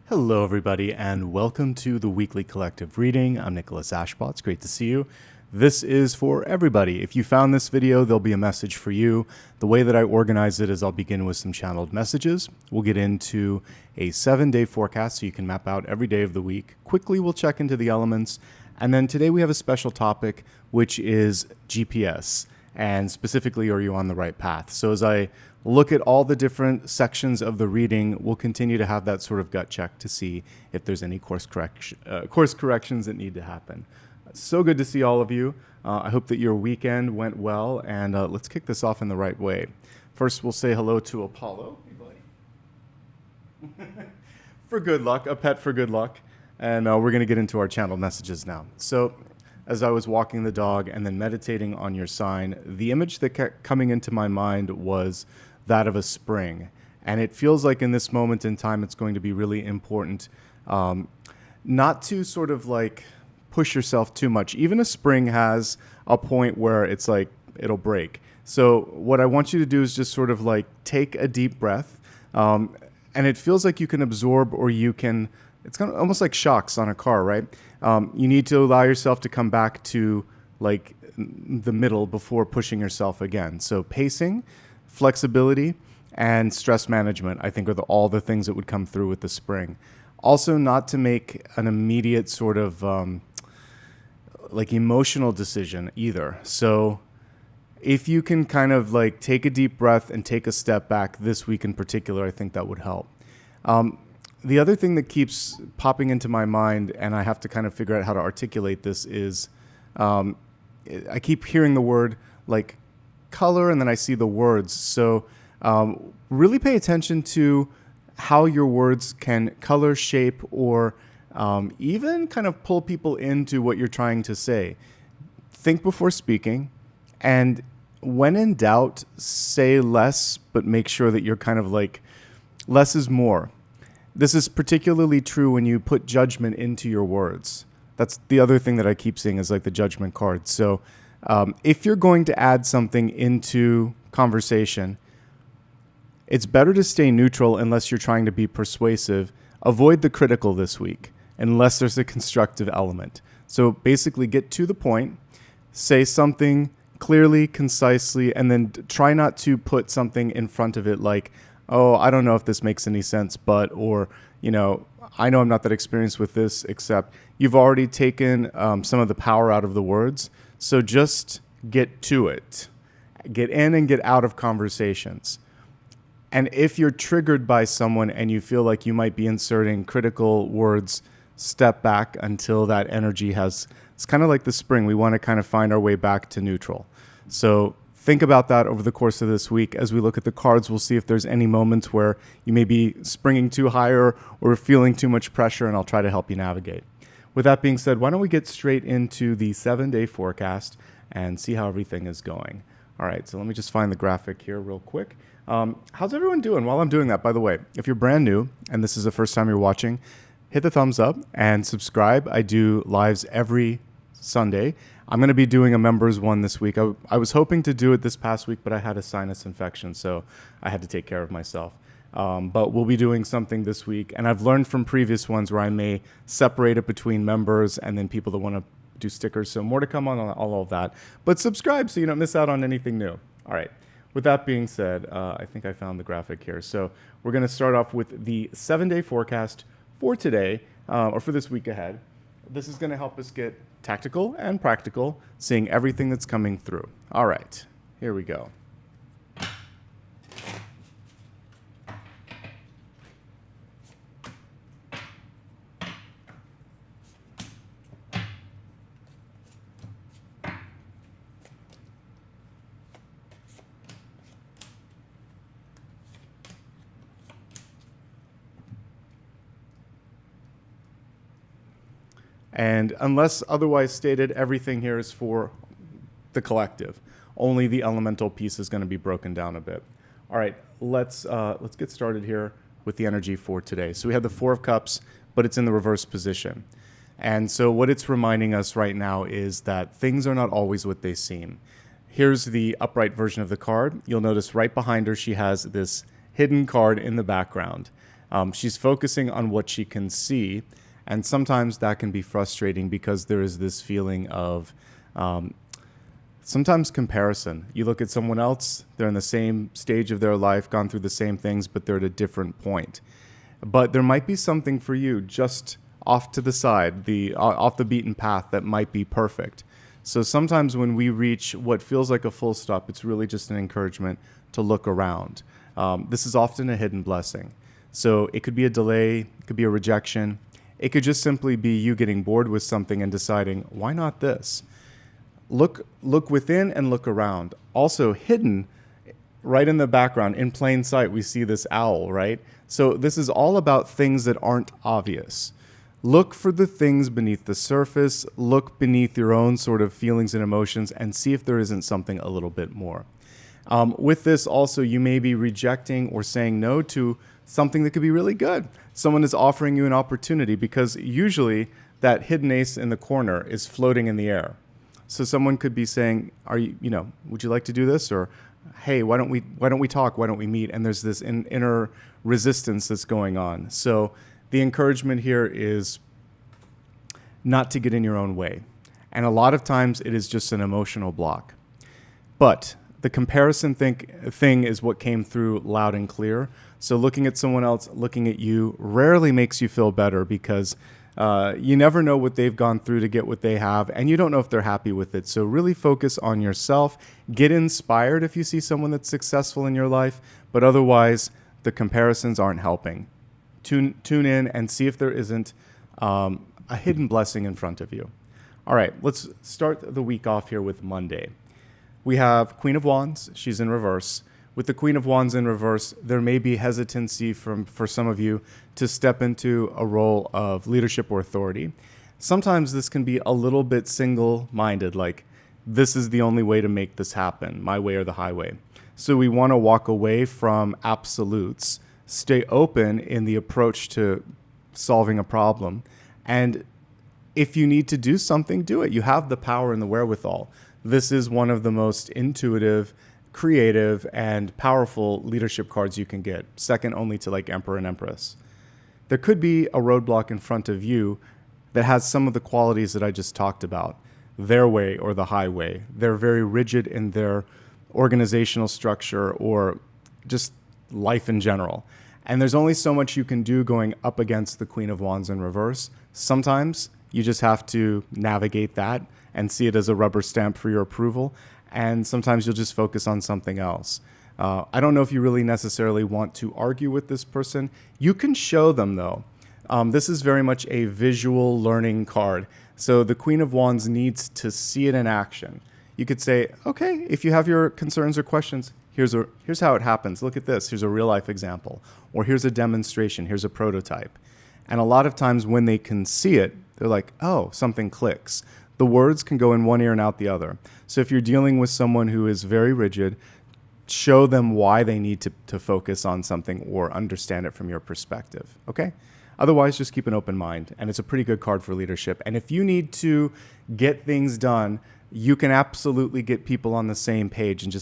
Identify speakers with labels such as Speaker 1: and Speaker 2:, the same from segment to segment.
Speaker 1: Hello, everybody, and welcome to the weekly collective reading. I'm Nicholas Ashbaugh. It's great to see you. This is for everybody. If you found this video, there'll be a message for you. The way that I organize it is I'll begin with some channeled messages. We'll get into a 7-day forecast so you can map out every day of the week. Quickly, we'll check into the elements. And then today we have a special topic, which is GPS. And specifically, are you on the right path? So as I look at all the different sections of the reading, we'll continue to have that sort of gut check to see if there's any course corrections that need to happen. So good to see all of you. I hope that your weekend went well, and let's kick this off in the right way. First, we'll say hello to Apollo. Hey, buddy. For good luck, a pet for good luck. And we're going to get into our channel messages now. So as I was walking the dog and then meditating on your sign, the image that kept coming into my mind was that of a spring. And it feels like in this moment in time, it's going to be really important not to sort of like push yourself too much. Even a spring has a point where it's like it'll break. So what I want you to do is just sort of like take a deep breath. And it feels like you can absorb, or you can, it's kind of almost like shocks on a car, right? You need to allow yourself to come back to like the middle before pushing yourself again. So pacing, flexibility, and stress management, I think, are all the things that would come through with the spring. Also, not to make an immediate sort of like emotional decision either. So if you can kind of like take a deep breath and take a step back this week in particular, I think that would help. The other thing that keeps popping into my mind, and I have to kind of figure out how to articulate this, is I keep hearing the word like color, and then I see the words. So really pay attention to how your words can color, shape, or even kind of pull people into what you're trying to say. Think before speaking, and when in doubt, say less, but make sure that you're kind of like, less is more. This is particularly true when you put judgment into your words. That's the other thing that I keep seeing is like the judgment card. So if you're going to add something into conversation, it's better to stay neutral unless you're trying to be persuasive. Avoid the critical this week unless there's a constructive element. So basically get to the point, say something clearly, concisely, and then try not to put something in front of it like, oh, I don't know if this makes any sense, but, or, you know, I know I'm not that experienced with this, except you've already taken some of the power out of the words. So just get to it. Get in and get out of conversations. And if you're triggered by someone and you feel like you might be inserting critical words, step back until that energy has, it's kind of like the spring. We want to kind of find our way back to neutral. So think about that over the course of this week. As we look at the cards, we'll see if there's any moments where you may be springing too high or feeling too much pressure, and I'll try to help you navigate. With that being said, why don't we get straight into the 7-day forecast and see how everything is going. All right, so let me just find the graphic here real quick. How's everyone doing? While I'm doing that, by the way, if you're brand new and this is the first time you're watching, hit the thumbs up and subscribe. I do lives every Sunday. I'm going to be doing a members one this week. I was hoping to do it this past week, but I had a sinus infection, so I had to take care of myself. But we'll be doing something this week, and I've learned from previous ones where I may separate it between members and then people that want to do stickers, so more to come on all of that. But subscribe so you don't miss out on anything new. All right. With that being said, I think I found the graphic here. So we're going to start off with the 7-day forecast for today, or for this week ahead. This is going to help us get tactical and practical, seeing everything that's coming through. All right, here we go. And unless otherwise stated, everything here is for the collective. Only the elemental piece is going to be broken down a bit. All right, let's get started here with the energy for today. So we have the 4 of Cups, but it's in the reverse position. And so what it's reminding us right now is that things are not always what they seem. Here's the upright version of the card. You'll notice right behind her, she has this hidden card in the background. She's focusing on what she can see, and sometimes that can be frustrating because there is this feeling of sometimes comparison. You look at someone else, they're in the same stage of their life, gone through the same things, but they're at a different point. But there might be something for you just off to the side, off the beaten path that might be perfect. So sometimes when we reach what feels like a full stop, it's really just an encouragement to look around. This is often a hidden blessing. So it could be a delay, it could be a rejection. It could just simply be you getting bored with something and deciding, why not this? Look within and look around. Also hidden right in the background, in plain sight, we see this owl, right? So this is all about things that aren't obvious. Look for the things beneath the surface, look beneath your own sort of feelings and emotions, and see if there isn't something a little bit more. With this also, you may be rejecting or saying no to something that could be really good. Someone is offering you an opportunity, because usually that hidden ace in the corner is floating in the air. So someone could be saying, would you like to do this? Or, hey, why don't we talk? Why don't we meet? And there's this inner resistance that's going on. So the encouragement here is not to get in your own way. And a lot of times it is just an emotional block. But the comparison thing is what came through loud and clear. So looking at someone else, looking at you, rarely makes you feel better, because you never know what they've gone through to get what they have, and you don't know if they're happy with it. So really focus on yourself. Get inspired if you see someone that's successful in your life, but otherwise the comparisons aren't helping. Tune in and see if there isn't a hidden blessing in front of you. All right, let's start the week off here with Monday. We have Queen of Wands. She's in reverse. With the Queen of Wands in reverse, there may be hesitancy for some of you to step into a role of leadership or authority. Sometimes this can be a little bit single-minded, like, this is the only way to make this happen, my way or the highway. So we want to walk away from absolutes, stay open in the approach to solving a problem, and if you need to do something, do it. You have the power and the wherewithal. This is one of the most intuitive, creative, and powerful leadership cards you can get, second only to like Emperor and Empress. There could be a roadblock in front of you that has some of the qualities that I just talked about, their way or the highway. They're very rigid in their organizational structure or just life in general. And there's only so much you can do going up against the Queen of Wands in reverse. Sometimes you just have to navigate that and see it as a rubber stamp for your approval. And sometimes you'll just focus on something else. I don't know if you really necessarily want to argue with this person. You can show them, though. This is very much a visual learning card. So the Queen of Wands needs to see it in action. You could say, okay, if you have your concerns or questions, here's how it happens. Look at this. Here's a real life example. Or here's a demonstration. Here's a prototype. And a lot of times when they can see it, they're like, oh, something clicks. The words can go in one ear and out the other. So if you're dealing with someone who is very rigid, show them why they need to focus on something or understand it from your perspective, okay? Otherwise, just keep an open mind, and it's a pretty good card for leadership. And if you need to get things done, you can absolutely get people on the same page and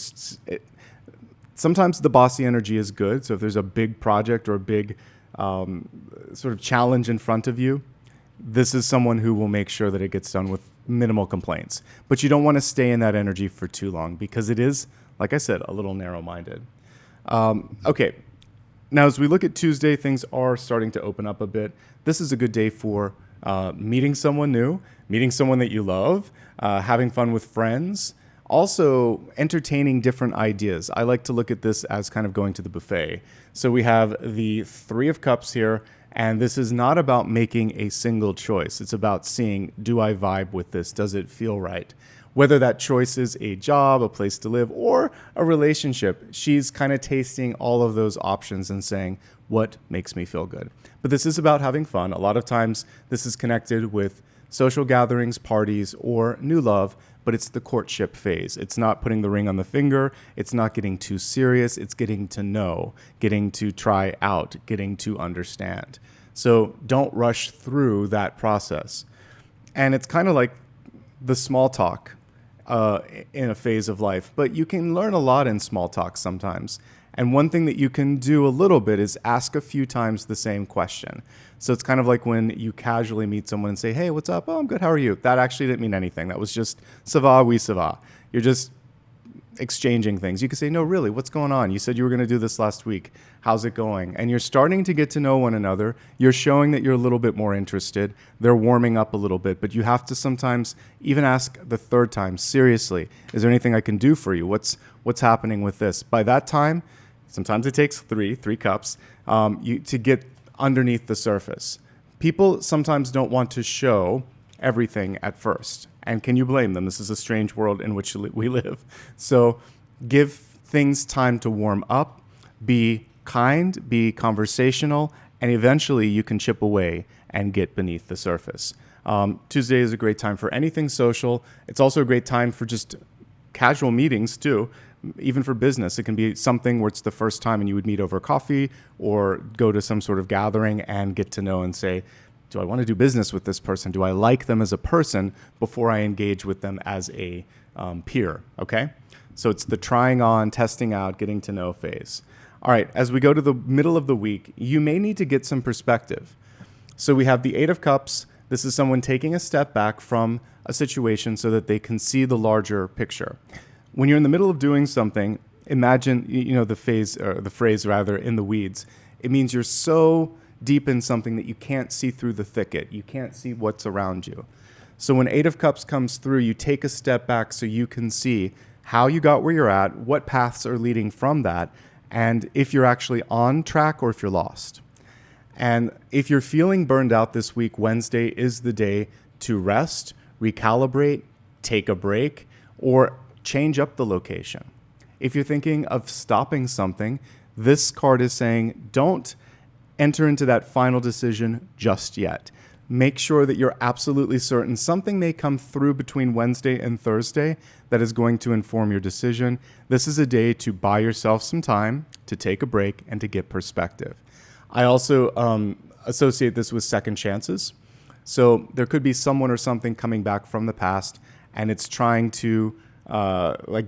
Speaker 1: sometimes the bossy energy is good. So if there's a big project or a big sort of challenge in front of you, this is someone who will make sure that it gets done with minimal complaints. But you don't want to stay in that energy for too long because it is, like I said, a little narrow-minded. Okay, now as we look at Tuesday, things are starting to open up a bit. This is a good day for meeting someone new, meeting someone that you love, having fun with friends, also entertaining different ideas. I like to look at this as kind of going to the buffet. So we have the Three of Cups here, and this is not about making a single choice. It's about seeing, do I vibe with this? Does it feel right? Whether that choice is a job, a place to live, or a relationship, she's kind of tasting all of those options and saying, what makes me feel good? But this is about having fun. A lot of times this is connected with social gatherings, parties, or new love, but it's the courtship phase. It's not putting the ring on the finger. It's not getting too serious. It's getting to know, getting to try out, getting to understand. So don't rush through that process. And it's kind of like the small talk in a phase of life, but you can learn a lot in small talk sometimes. And one thing that you can do a little bit is ask a few times the same question. So it's kind of like when you casually meet someone and say, hey, what's up? Oh, I'm good. How are you? That actually didn't mean anything. That was just ça va, oui, ça va. You're just exchanging things. You could say, no, really, what's going on? You said you were going to do this last week. How's it going? And you're starting to get to know one another. You're showing that you're a little bit more interested. They're warming up a little bit, but you have to sometimes even ask the third time, seriously, is there anything I can do for you? What's happening with this? By that time, sometimes it takes three cups to get underneath the surface. People sometimes don't want to show everything at first. And can you blame them? This is a strange world in which we live. So give things time to warm up, be kind, be conversational, and eventually you can chip away and get beneath the surface. Tuesday is a great time for anything social. It's also a great time for just casual meetings too. Even for business, it can be something where it's the first time and you would meet over coffee or go to some sort of gathering and get to know and say, do I want to do business with this person? Do I like them as a person before I engage with them as a peer? Okay? So it's the trying on, testing out, getting to know phase. All right, as we go to the middle of the week, you may need to get some perspective. So we have the Eight of Cups. This is someone taking a step back from a situation so that they can see the larger picture. When you're in the middle of doing something, imagine, the phrase in the weeds. It means you're so deep in something that you can't see through the thicket. You can't see what's around you. So when Eight of Cups comes through, you take a step back so you can see how you got where you're at, what paths are leading from that, and if you're actually on track or if you're lost. And if you're feeling burned out this week, Wednesday is the day to rest, recalibrate, take a break, or change up the location. If you're thinking of stopping something, this card is saying don't enter into that final decision just yet. Make sure that you're absolutely certain something may come through between Wednesday and Thursday that is going to inform your decision. This is a day to buy yourself some time, to take a break, and to get perspective. I also associate this with second chances. So there could be someone or something coming back from the past, and it's trying to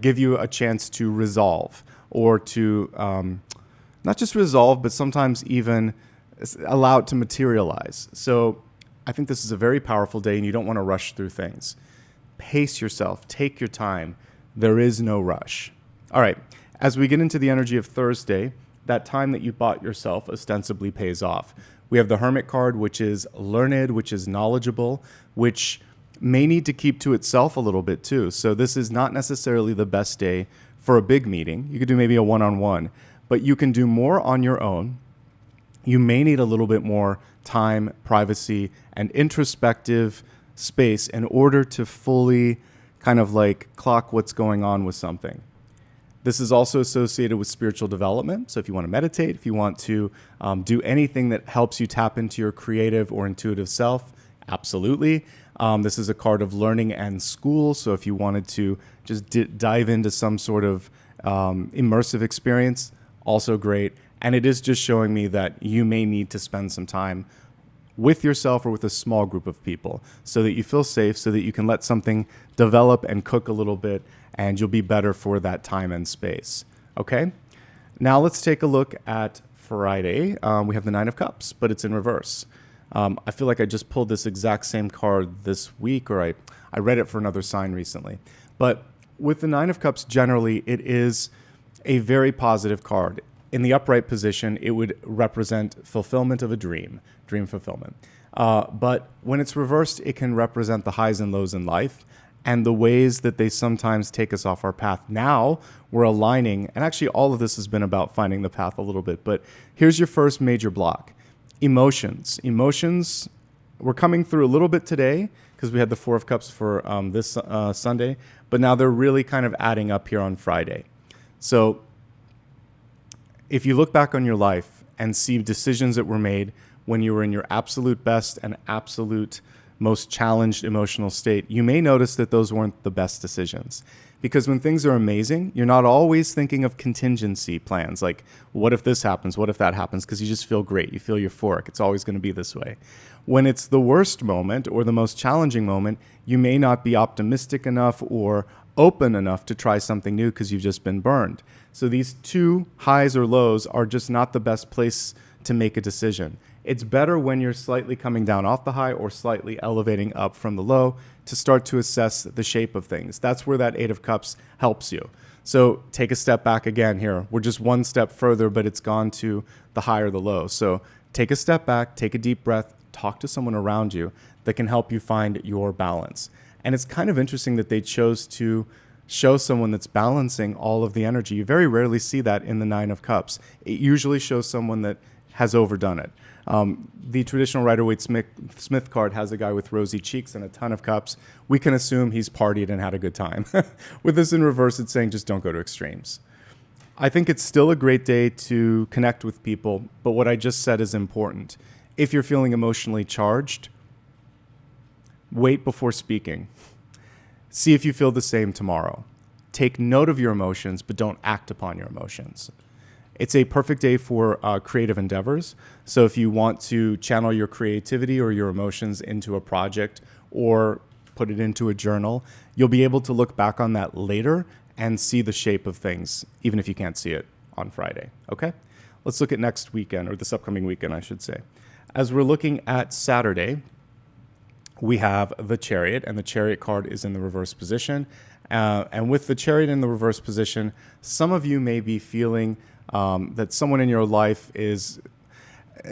Speaker 1: give you a chance to resolve or to not just resolve, but sometimes even allow it to materialize. So I think this is a very powerful day, and you don't want to rush through things. Pace yourself. Take your time. There is no rush. All right. As we get into the energy of Thursday, that time that you bought yourself ostensibly pays off. We have the Hermit card, which is learned, which is knowledgeable, which may need to keep to itself a little bit too. So this is not necessarily the best day for a big meeting. You could do maybe a one-on-one, but you can do more on your own. You may need a little bit more time, privacy, and introspective space in order to fully kind of like clock what's going on with something. This is also associated with spiritual development. So if you want to meditate, if you want to do anything that helps you tap into your creative or intuitive self, absolutely. This is a card of learning and school. So if you wanted to just dive into some sort of immersive experience, also great. And it is just showing me that you may need to spend some time with yourself or with a small group of people so that you feel safe, so that you can let something develop and cook a little bit, and you'll be better for that time and space. Okay? Now let's take a look at Friday. We have the Nine of Cups, but it's in reverse. I feel like I just pulled this exact same card this week, or I read it for another sign recently. But with the Nine of Cups, generally, it is a very positive card. In the upright position, it would represent fulfillment of a dream fulfillment. But when it's reversed, it can represent the highs and lows in life and the ways that they sometimes take us off our path. Now we're aligning, and actually all of this has been about finding the path a little bit, but here's your first major block. Emotions. Emotions, we're coming through a little bit today because we had the Four of Cups for this Sunday, but now they're really kind of adding up here on Friday. So if you look back on your life and see decisions that were made when you were in your absolute best and absolute most challenged emotional state, you may notice that those weren't the best decisions. Because when things are amazing, you're not always thinking of contingency plans, like what if this happens, what if that happens, because you just feel great, you feel euphoric. It's always going to be this way. When it's the worst moment or the most challenging moment, you may not be optimistic enough or open enough to try something new because you've just been burned. So these two highs or lows are just not the best place to make a decision. It's better when you're slightly coming down off the high or slightly elevating up from the low to start to assess the shape of things. That's where that Eight of Cups helps you. So take a step back again here. We're just one step further, but it's gone to the high or the low. So take a step back, take a deep breath, talk to someone around you that can help you find your balance. And it's kind of interesting that they chose to show someone that's balancing all of the energy. You very rarely see that in the Nine of Cups. It usually shows someone that has overdone it. The traditional Rider-Waite-Smith card has a guy with rosy cheeks and a ton of cups. We can assume he's partied and had a good time. With this in reverse, it's saying just don't go to extremes. I think it's still a great day to connect with people, but what I just said is important. If you're feeling emotionally charged, wait before speaking. See if you feel the same tomorrow. Take note of your emotions, but don't act upon your emotions. It's a perfect day for creative endeavors. So if you want to channel your creativity or your emotions into a project or put it into a journal, you'll be able to look back on that later and see the shape of things, even if you can't see it on Friday. Okay? Let's look at next weekend, or this upcoming weekend, I should say. As we're looking at Saturday, we have the Chariot, and the Chariot card is in the reverse position. And with the Chariot in the reverse position, some of you may be feeling that someone in your life is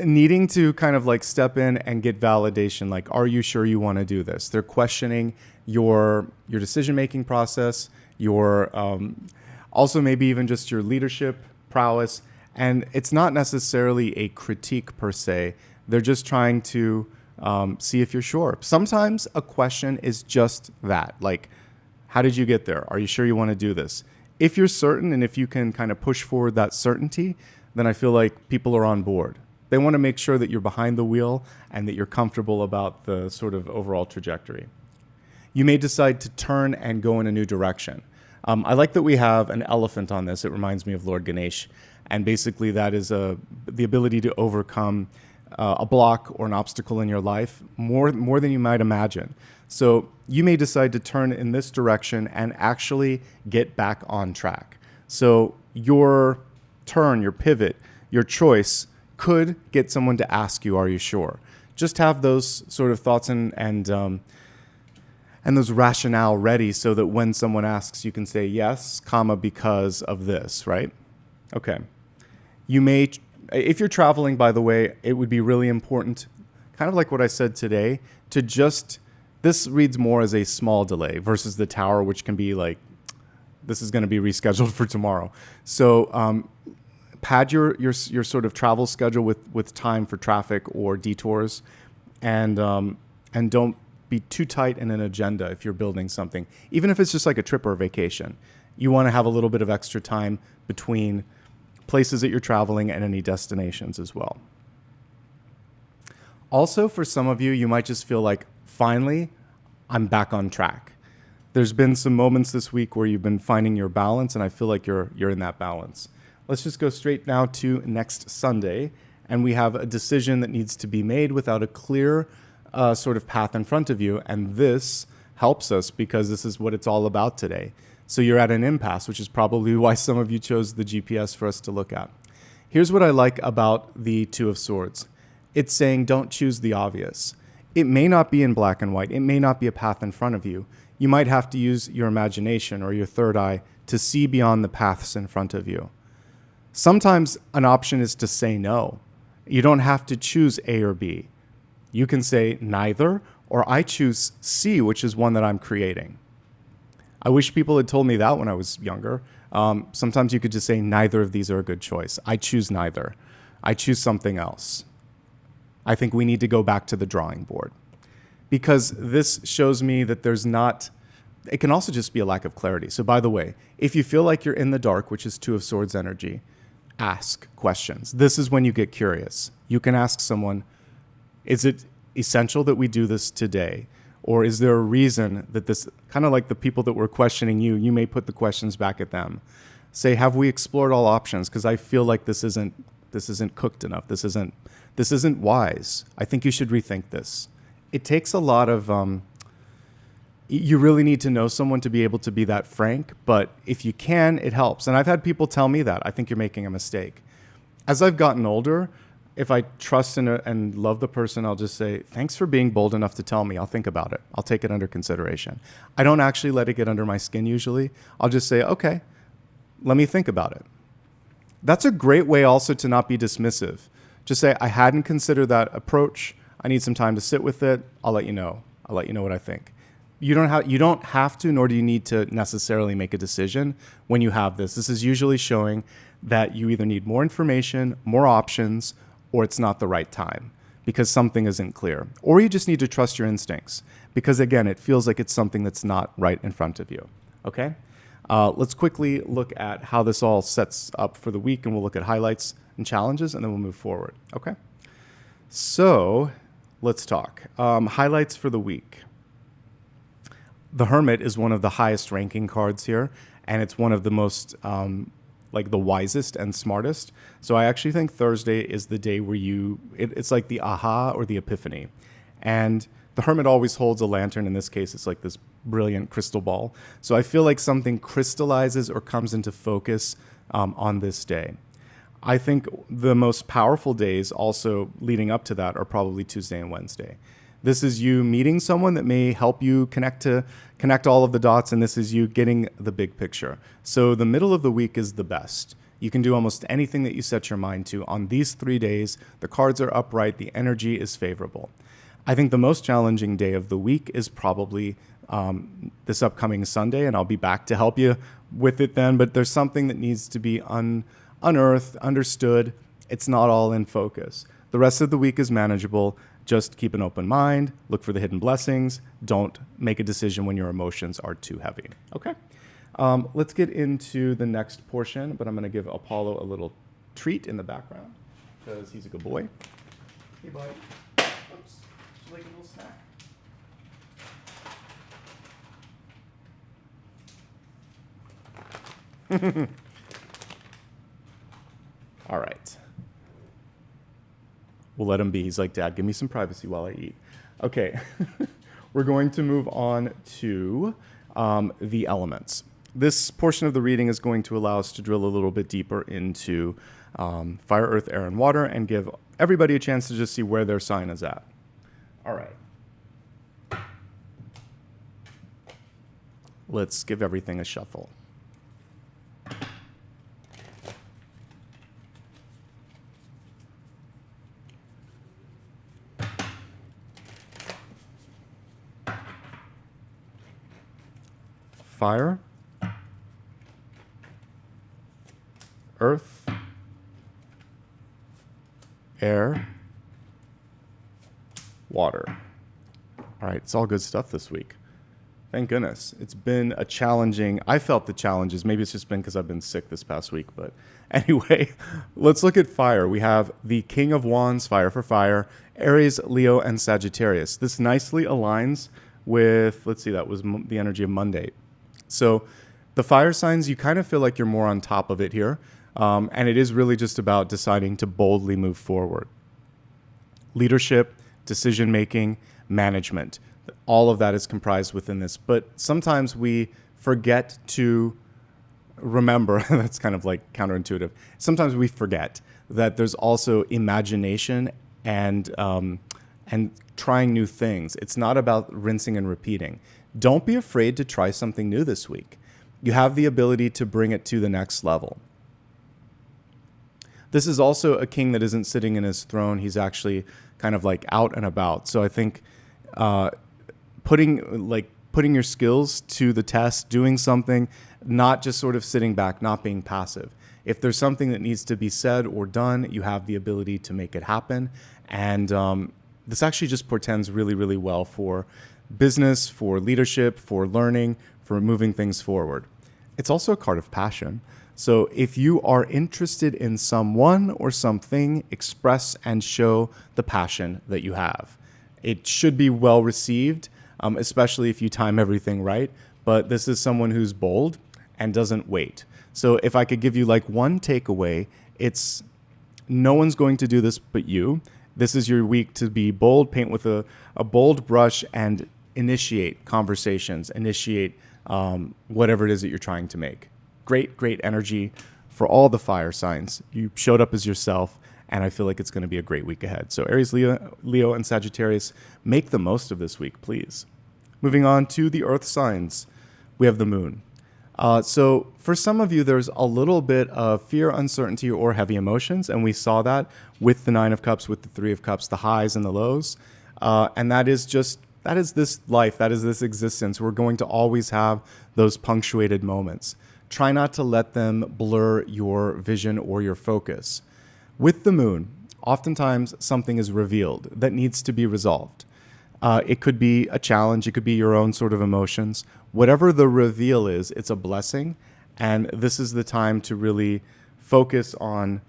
Speaker 1: needing to kind of like step in and get validation. Like, are you sure you want to do this? They're questioning your decision-making process, your also maybe even just your leadership prowess. And it's not necessarily a critique per se. They're just trying to see if you're sure. Sometimes a question is just that. Like, how did you get there? Are you sure you want to do this? If you're certain and if you can kind of push forward that certainty, then I feel like people are on board. They want to make sure that you're behind the wheel and that you're comfortable about the sort of overall trajectory. You may decide to turn and go in a new direction. I like that we have an elephant on this. It reminds me of Lord Ganesh. And basically that is the ability to overcome a block or an obstacle in your life more than you might imagine. So you may decide to turn in this direction and actually get back on track. So your turn, your pivot, your choice could get someone to ask you, are you sure? Just have those sort of thoughts and those rationale ready so that when someone asks, you can say yes, comma, because of this, right? Okay. You may, if you're traveling, by the way, it would be really important, kind of like what I said today, to just, this reads more as a small delay versus the Tower, which can be like, this is going to be rescheduled for tomorrow. So pad your sort of travel schedule with time for traffic or detours, and don't be too tight in an agenda if you're building something. Even if it's just like a trip or a vacation, you want to have a little bit of extra time between places that you're traveling and any destinations as well. Also, for some of you, you might just feel like, finally, I'm back on track. There's been some moments this week where you've been finding your balance, and I feel like you're in that balance. Let's just go straight now to next Sunday, and we have a decision that needs to be made without a clear sort of path in front of you, and this helps us because this is what it's all about today. So you're at an impasse, which is probably why some of you chose the GPS for us to look at. Here's what I like about the Two of Swords. It's saying don't choose the obvious. It may not be in black and white. It may not be a path in front of you. You might have to use your imagination or your third eye to see beyond the paths in front of you. Sometimes an option is to say no. You don't have to choose A or B. You can say neither, or I choose C, which is one that I'm creating. I wish people had told me that when I was younger. Sometimes you could just say neither of these are a good choice. I choose neither. I choose something else. I think we need to go back to the drawing board, because this shows me that there's not, it can also just be a lack of clarity. So by the way, if you feel like you're in the dark, which is Two of Swords energy, ask questions. This is when you get curious. You can ask someone, is it essential that we do this today? Or is there a reason that this, kind of like the people that were questioning you, you may put the questions back at them. Say, have we explored all options? Because I feel like this isn't cooked enough. This isn't wise. I think you should rethink this. It takes a lot of You really need to know someone to be able to be that frank, but if you can, it helps. And I've had people tell me that. I think you're making a mistake. As I've gotten older, if I trust and love the person, I'll just say, thanks for being bold enough to tell me. I'll think about it. I'll take it under consideration. I don't actually let it get under my skin usually. I'll just say, okay, let me think about it. That's a great way also to not be dismissive. Just say, I hadn't considered that approach. I need some time to sit with it. I'll let you know. I'll let you know what I think. You don't have to, nor do you need to necessarily make a decision when you have this. This is usually showing that you either need more information, more options, or it's not the right time because something isn't clear. Or you just need to trust your instincts because, again, it feels like it's something that's not right in front of you. Okay? Let's quickly look at how this all sets up for the week, and we'll look at highlights and challenges, and then we'll move forward. Okay? So let's talk. Highlights for the week. The Hermit is one of the highest ranking cards here, and it's one of the most, the wisest and smartest. So I actually think Thursday is the day where it's like the aha or the epiphany. And the Hermit always holds a lantern. In this case, it's like this brilliant crystal ball. So I feel like something crystallizes or comes into focus on this day. I think the most powerful days also leading up to that are probably Tuesday and Wednesday. This is you meeting someone that may help you connect all of the dots, and this is you getting the big picture. So the middle of the week is the best. You can do almost anything that you set your mind to. On these 3 days, the cards are upright, the energy is favorable. I think the most challenging day of the week is probably this upcoming Sunday, and I'll be back to help you with it then, but there's something that needs to be unearthed, understood. It's not all in focus. The rest of the week is manageable. Just keep an open mind, look for the hidden blessings. Don't make a decision when your emotions are too heavy. Okay, let's get into the next portion, but I'm going to give Apollo a little treat in the background because he's a good boy. Hey, buddy. Oops, would you like a little snack? All right. We'll let him be. He's like, Dad, give me some privacy while I eat. Okay, we're going to move on to the elements. This portion of the reading is going to allow us to drill a little bit deeper into fire, earth, air, and water and give everybody a chance to just see where their sign is at. All right. Let's give everything a shuffle. Fire, earth, air, water. All right, it's all good stuff this week. Thank goodness. It's been a challenging, I felt the challenges. Maybe it's just been because I've been sick this past week. But anyway, let's look at fire. We have the King of Wands, fire for fire, Aries, Leo, and Sagittarius. This nicely aligns with, let's see, that was the energy of Monday. So the fire signs, you kind of feel like you're more on top of it here. And it is really just about deciding to boldly move forward. Leadership, decision-making, management. All of that is comprised within this. But sometimes we forget to remember, that's kind of like counterintuitive. Sometimes we forget that there's also imagination and trying new things. It's not about rinsing and repeating. Don't be afraid to try something new this week. You have the ability to bring it to the next level. This is also a king that isn't sitting in his throne. He's actually kind of like out and about. So I think putting your skills to the test, doing something, not just sort of sitting back, not being passive. If there's something that needs to be said or done, you have the ability to make it happen. And this actually just portends really, really well for business, for leadership, for learning, for moving things forward. It's also a card of passion. So if you are interested in someone or something, express and show the passion that you have. It should be well received, especially if you time everything right. But this is someone who's bold and doesn't wait. So if I could give you like one takeaway, it's no one's going to do this but you. This is your week to be bold, paint with a bold brush, and initiate conversations, initiate whatever it is that you're trying to make. Great energy for all the fire signs. You showed up as yourself, and I feel like it's going to be a great week ahead. So Aries, Leo, and Sagittarius, make the most of this week, please. Moving on to the earth signs, we have the moon. So for some of you, there's a little bit of fear, uncertainty, or heavy emotions, and we saw that with the Nine of Cups, with the Three of Cups, the highs and the lows. And that is this life, that is this existence. We're going to always have those punctuated moments. Try not to let them blur your vision or your focus. With the moon, oftentimes something is revealed that needs to be resolved. It could be a challenge. It could be your own sort of emotions. Whatever the reveal is, it's a blessing. And this is the time to really focus on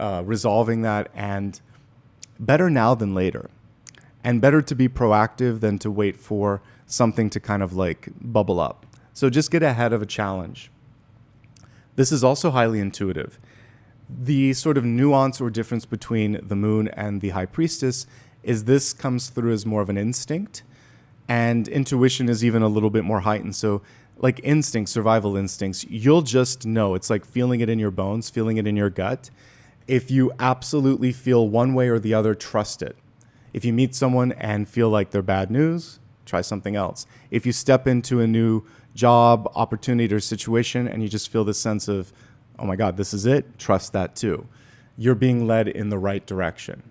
Speaker 1: resolving that, and better now than later. And better to be proactive than to wait for something to kind of like bubble up. So just get ahead of a challenge. This is also highly intuitive. The sort of nuance or difference between the moon and the high priestess is this comes through as more of an instinct, and intuition is even a little bit more heightened. So like instinct, survival instincts, you'll just know. It's like feeling it in your bones, feeling it in your gut. If you absolutely feel one way or the other, trust it. If you meet someone and feel like they're bad news, try something else. If you step into a new job, opportunity, or situation, and you just feel this sense of, oh my God, this is it, trust that too. You're being led in the right direction.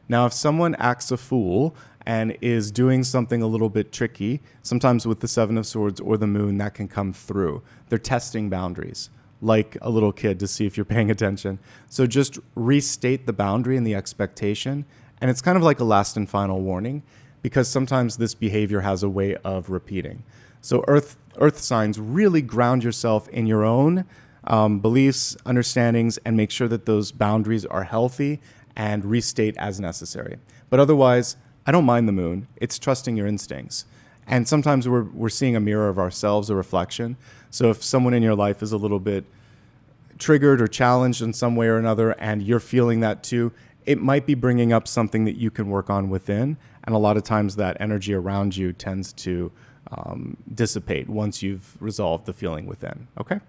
Speaker 1: Now, if someone acts a fool and is doing something a little bit tricky, sometimes with the Seven of Swords or the moon, that can come through. They're testing boundaries, like a little kid, to see if you're paying attention. So just restate the boundary and the expectation. And it's kind of like a last and final warning, because sometimes this behavior has a way of repeating. So earth signs, really ground yourself in your own beliefs, understandings, and make sure that those boundaries are healthy, and restate as necessary. But otherwise, I don't mind the moon. It's trusting your instincts. And sometimes we're seeing a mirror of ourselves, a reflection. So if someone in your life is a little bit triggered or challenged in some way or another, and you're feeling that too, it might be bringing up something that you can work on within. And a lot of times that energy around you tends to dissipate once you've resolved the feeling within, okay?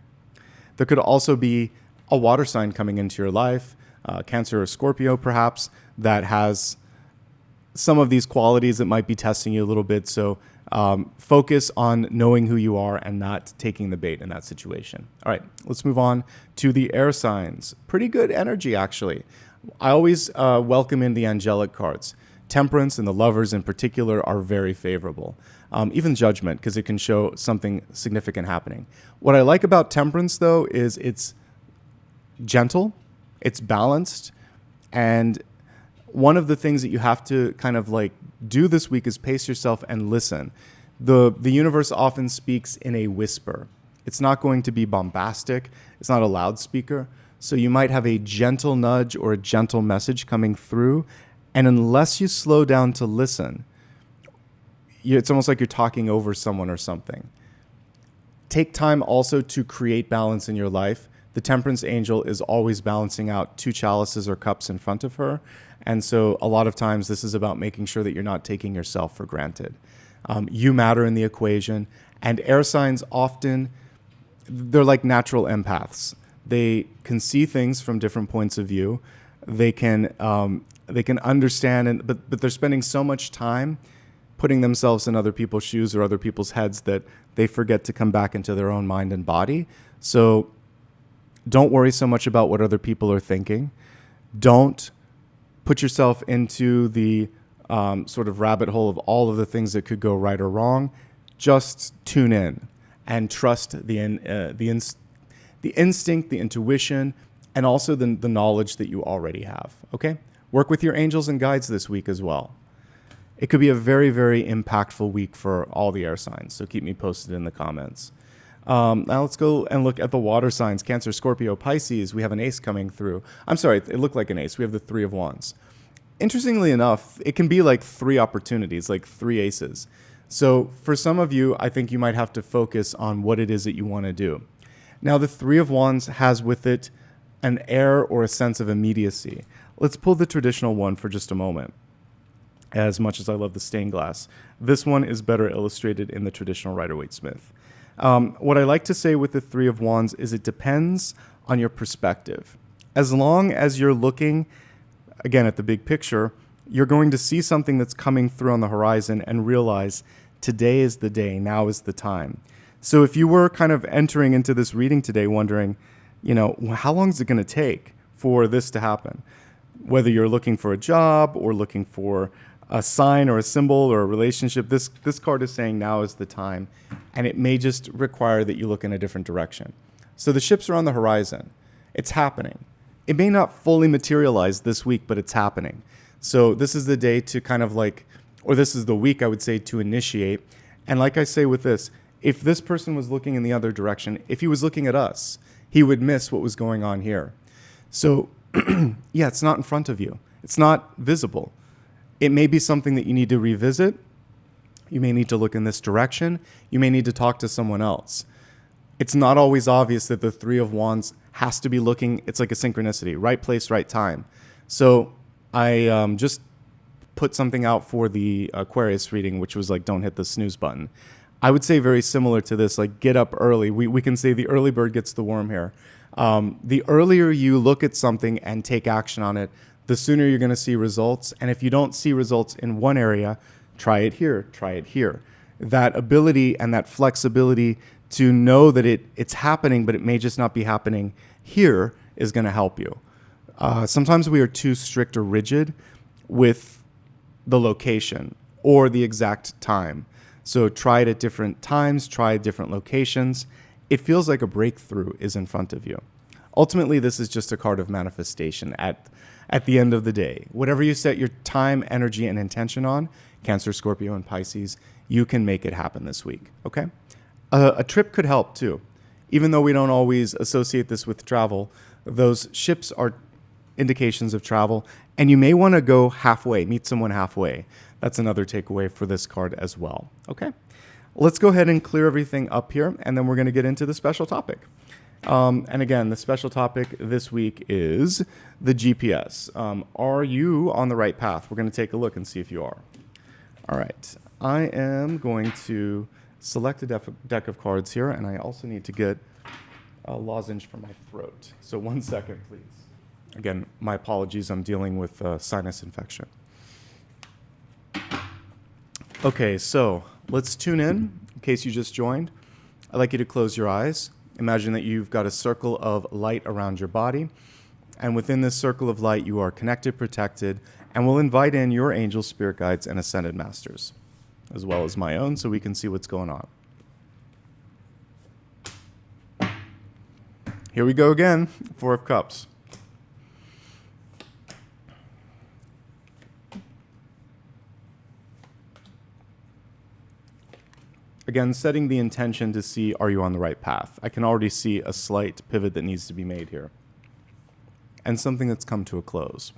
Speaker 1: There could also be a water sign coming into your life, Cancer or Scorpio perhaps, that has some of these qualities that might be testing you a little bit. So focus on knowing who you are and not taking the bait in that situation. All right, let's move on to the air signs. Pretty good energy, actually. I always welcome in the angelic cards. Temperance and the Lovers in particular are very favorable. Even Judgment, because it can show something significant happening. What I like about Temperance, though, is it's gentle, it's balanced, and one of the things that you have to kind of like do this week is pace yourself and listen. The universe often speaks in a whisper. It's not going to be bombastic. It's not a loudspeaker. So you might have a gentle nudge or a gentle message coming through, and unless you slow down to listen, it's almost like you're talking over someone or something. Take time also to create balance in your life. The Temperance angel is always balancing out two chalices or cups in front of her. And so a lot of times this is about making sure that you're not taking yourself for granted. You matter in the equation. And air signs often, they're like natural empaths. They can see things from different points of view. They can understand, but they're spending so much time putting themselves in other people's shoes or other people's heads that they forget to come back into their own mind and body. So don't worry so much about what other people are thinking. Don't put yourself into the sort of rabbit hole of all of the things that could go right or wrong. Just tune in and trust the instinct, the intuition, and also the knowledge that you already have, okay? Work with your angels and guides this week as well. It could be a very, very impactful week for all the air signs, so keep me posted in the comments. Now let's go and look at the water signs. Cancer, Scorpio, Pisces. We have an ace coming through. I'm sorry, it looked like an ace. We have the Three of Wands. Interestingly enough, it can be like three opportunities, like three aces. So for some of you, I think you might have to focus on what it is that you want to do. Now, the Three of Wands has with it an air or a sense of immediacy. Let's pull the traditional one for just a moment. as much as I love the stained glass. This one is better illustrated in the traditional Rider-Waite-Smith. What I like to say with the Three of Wands is it depends on your perspective. As long as you're looking, again, at the big picture, you're going to see something that's coming through on the horizon and realize today is the day, now is the time. So if you were kind of entering into this reading today wondering, how long is it going to take for this to happen? Whether you're looking for a job or looking for a sign or a symbol or a relationship, this card is saying now is the time, and it may just require that you look in a different direction. So the ships are on the horizon. It's happening. It may not fully materialize this week, but it's happening. So this is the day to kind of or this is the week, I would say, to initiate. And like I say with this, if this person was looking in the other direction, if he was looking at us, he would miss what was going on here. So yeah, it's not in front of you. It's not visible. It may be something that you need to revisit. You may need to look in this direction. You may need to talk to someone else. It's not always obvious that the Three of Wands has to be looking. It's like a synchronicity, right place, right time. So I just put something out for the Aquarius reading, which was don't hit the snooze button. I would say very similar to this, get up early. We can say the early bird gets the worm here. The earlier you look at something and take action on it, the sooner you're going to see results. And if you don't see results in one area, try it here, try it here. That ability and that flexibility to know that it's happening, but it may just not be happening here is going to help you. Sometimes we are too strict or rigid with the location or the exact time. So try it at different times, try different locations. It feels like a breakthrough is in front of you. Ultimately, this is just a card of manifestation at the end of the day. Whatever you set your time, energy, and intention on, Cancer, Scorpio, and Pisces, you can make it happen this week, okay? A trip could help too. Even though we don't always associate this with travel, those ships are indications of travel, and you may want to go halfway, meet someone halfway. That's another takeaway for this card as well, okay? Let's go ahead and clear everything up here, and then we're going to get into the special topic. And again, the special topic this week is the GPS. Are you on the right path? We're going to take a look and see if you are. All right. I am going to select a deck of cards here, and I also need to get a lozenge for my throat. So 1 second, please. Again, my apologies. I'm dealing with sinus infection. Okay, so let's tune in case you just joined. I'd like you to close your eyes. Imagine that you've got a circle of light around your body. And within this circle of light, you are connected, protected, and we'll invite in your angels, spirit guides, and ascended masters, as well as my own, so we can see what's going on. Here we go again, Four of Cups. Again, setting the intention to see, are you on the right path? I can already see a slight pivot that needs to be made here, and something that's come to a close.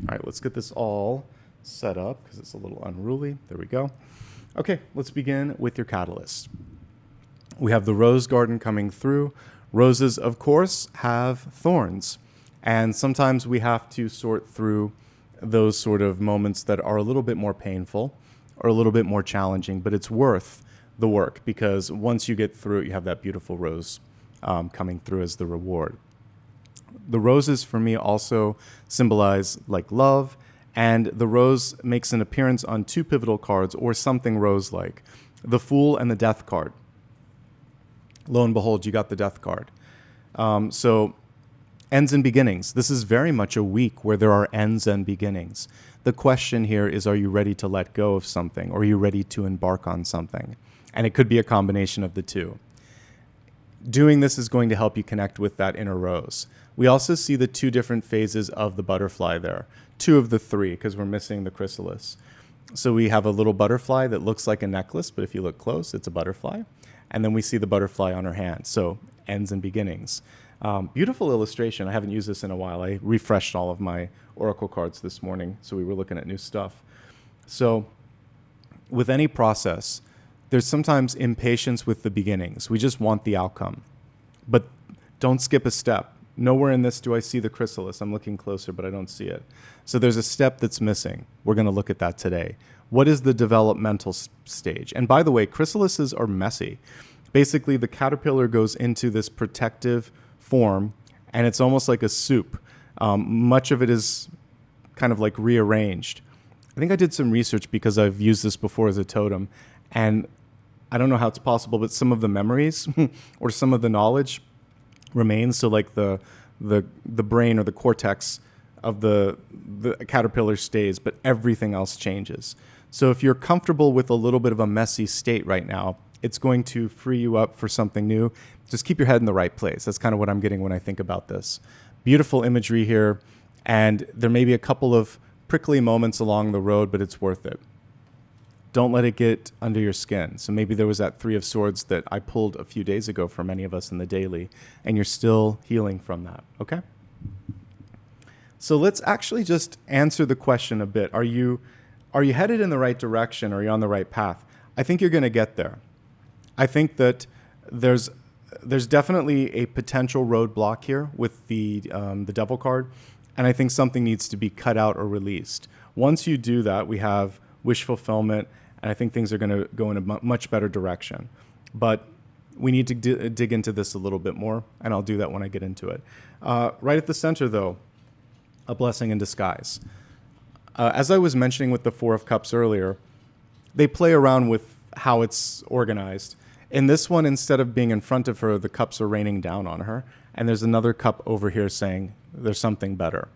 Speaker 1: All right, let's get this all set up because it's a little unruly. There we go. Okay, let's begin with your catalyst. We have the rose garden coming through. Roses, of course, have thorns. And sometimes we have to sort through those sort of moments that are a little bit more painful. are a little bit more challenging, but it's worth the work because once you get through it, you have that beautiful rose coming through as the reward. The roses for me also symbolize like love, and the rose makes an appearance on two pivotal cards or something rose-like. The Fool and the Death card. Lo and behold, you got the Death card. So ends and beginnings. This is very much a week where there are ends and beginnings. The question here is, are you ready to let go of something? Or are you ready to embark on something? And it could be a combination of the two. Doing this is going to help you connect with that inner rose. We also see the two different phases of the butterfly there. Two of the three, because we're missing the chrysalis. So we have a little butterfly that looks like a necklace, but if you look close, it's a butterfly. And then we see the butterfly on her hand. So ends and beginnings. Beautiful illustration. I haven't used this in a while. I refreshed all of my oracle cards this morning, so we were looking at new stuff. So with any process, there's sometimes impatience with the beginnings. We just want the outcome. But don't skip a step. Nowhere in this do I see the chrysalis. I'm looking closer, but I don't see it. So there's a step that's missing. We're going to look at that today. What is the developmental stage? And by the way, chrysalises are messy. Basically, the caterpillar goes into this protective form, and it's almost like a soup. Much of it is kind of like rearranged. I think I did some research because I've used this before as a totem, and I don't know how it's possible, but some of the memories or some of the knowledge remains. So like the brain or the cortex of the caterpillar stays, but everything else changes. So if you're comfortable with a little bit of a messy state right now, it's going to free you up for something new. Just keep your head in the right place. That's kind of what I'm getting when I think about this. Beautiful imagery here, and there may be a couple of prickly moments along the road, but it's worth it. Don't let it get under your skin. So maybe there was that Three of Swords that I pulled a few days ago for many of us in the daily, and you're still healing from that, okay? So let's actually just answer the question a bit. Are you headed in the right direction? Are you on the right path? I think you're going to get there. I think that there's definitely a potential roadblock here with the Devil card, and I think something needs to be cut out or released. Once you do that, we have wish fulfillment, and I think things are going to go in a much better direction. But we need to dig into this a little bit more, and I'll do that when I get into it. Right at the center, though, a blessing in disguise. As I was mentioning with the Four of Cups earlier, they play around with how it's organized. In this one, instead of being in front of her, the cups are raining down on her, and there's another cup over here saying there's something better.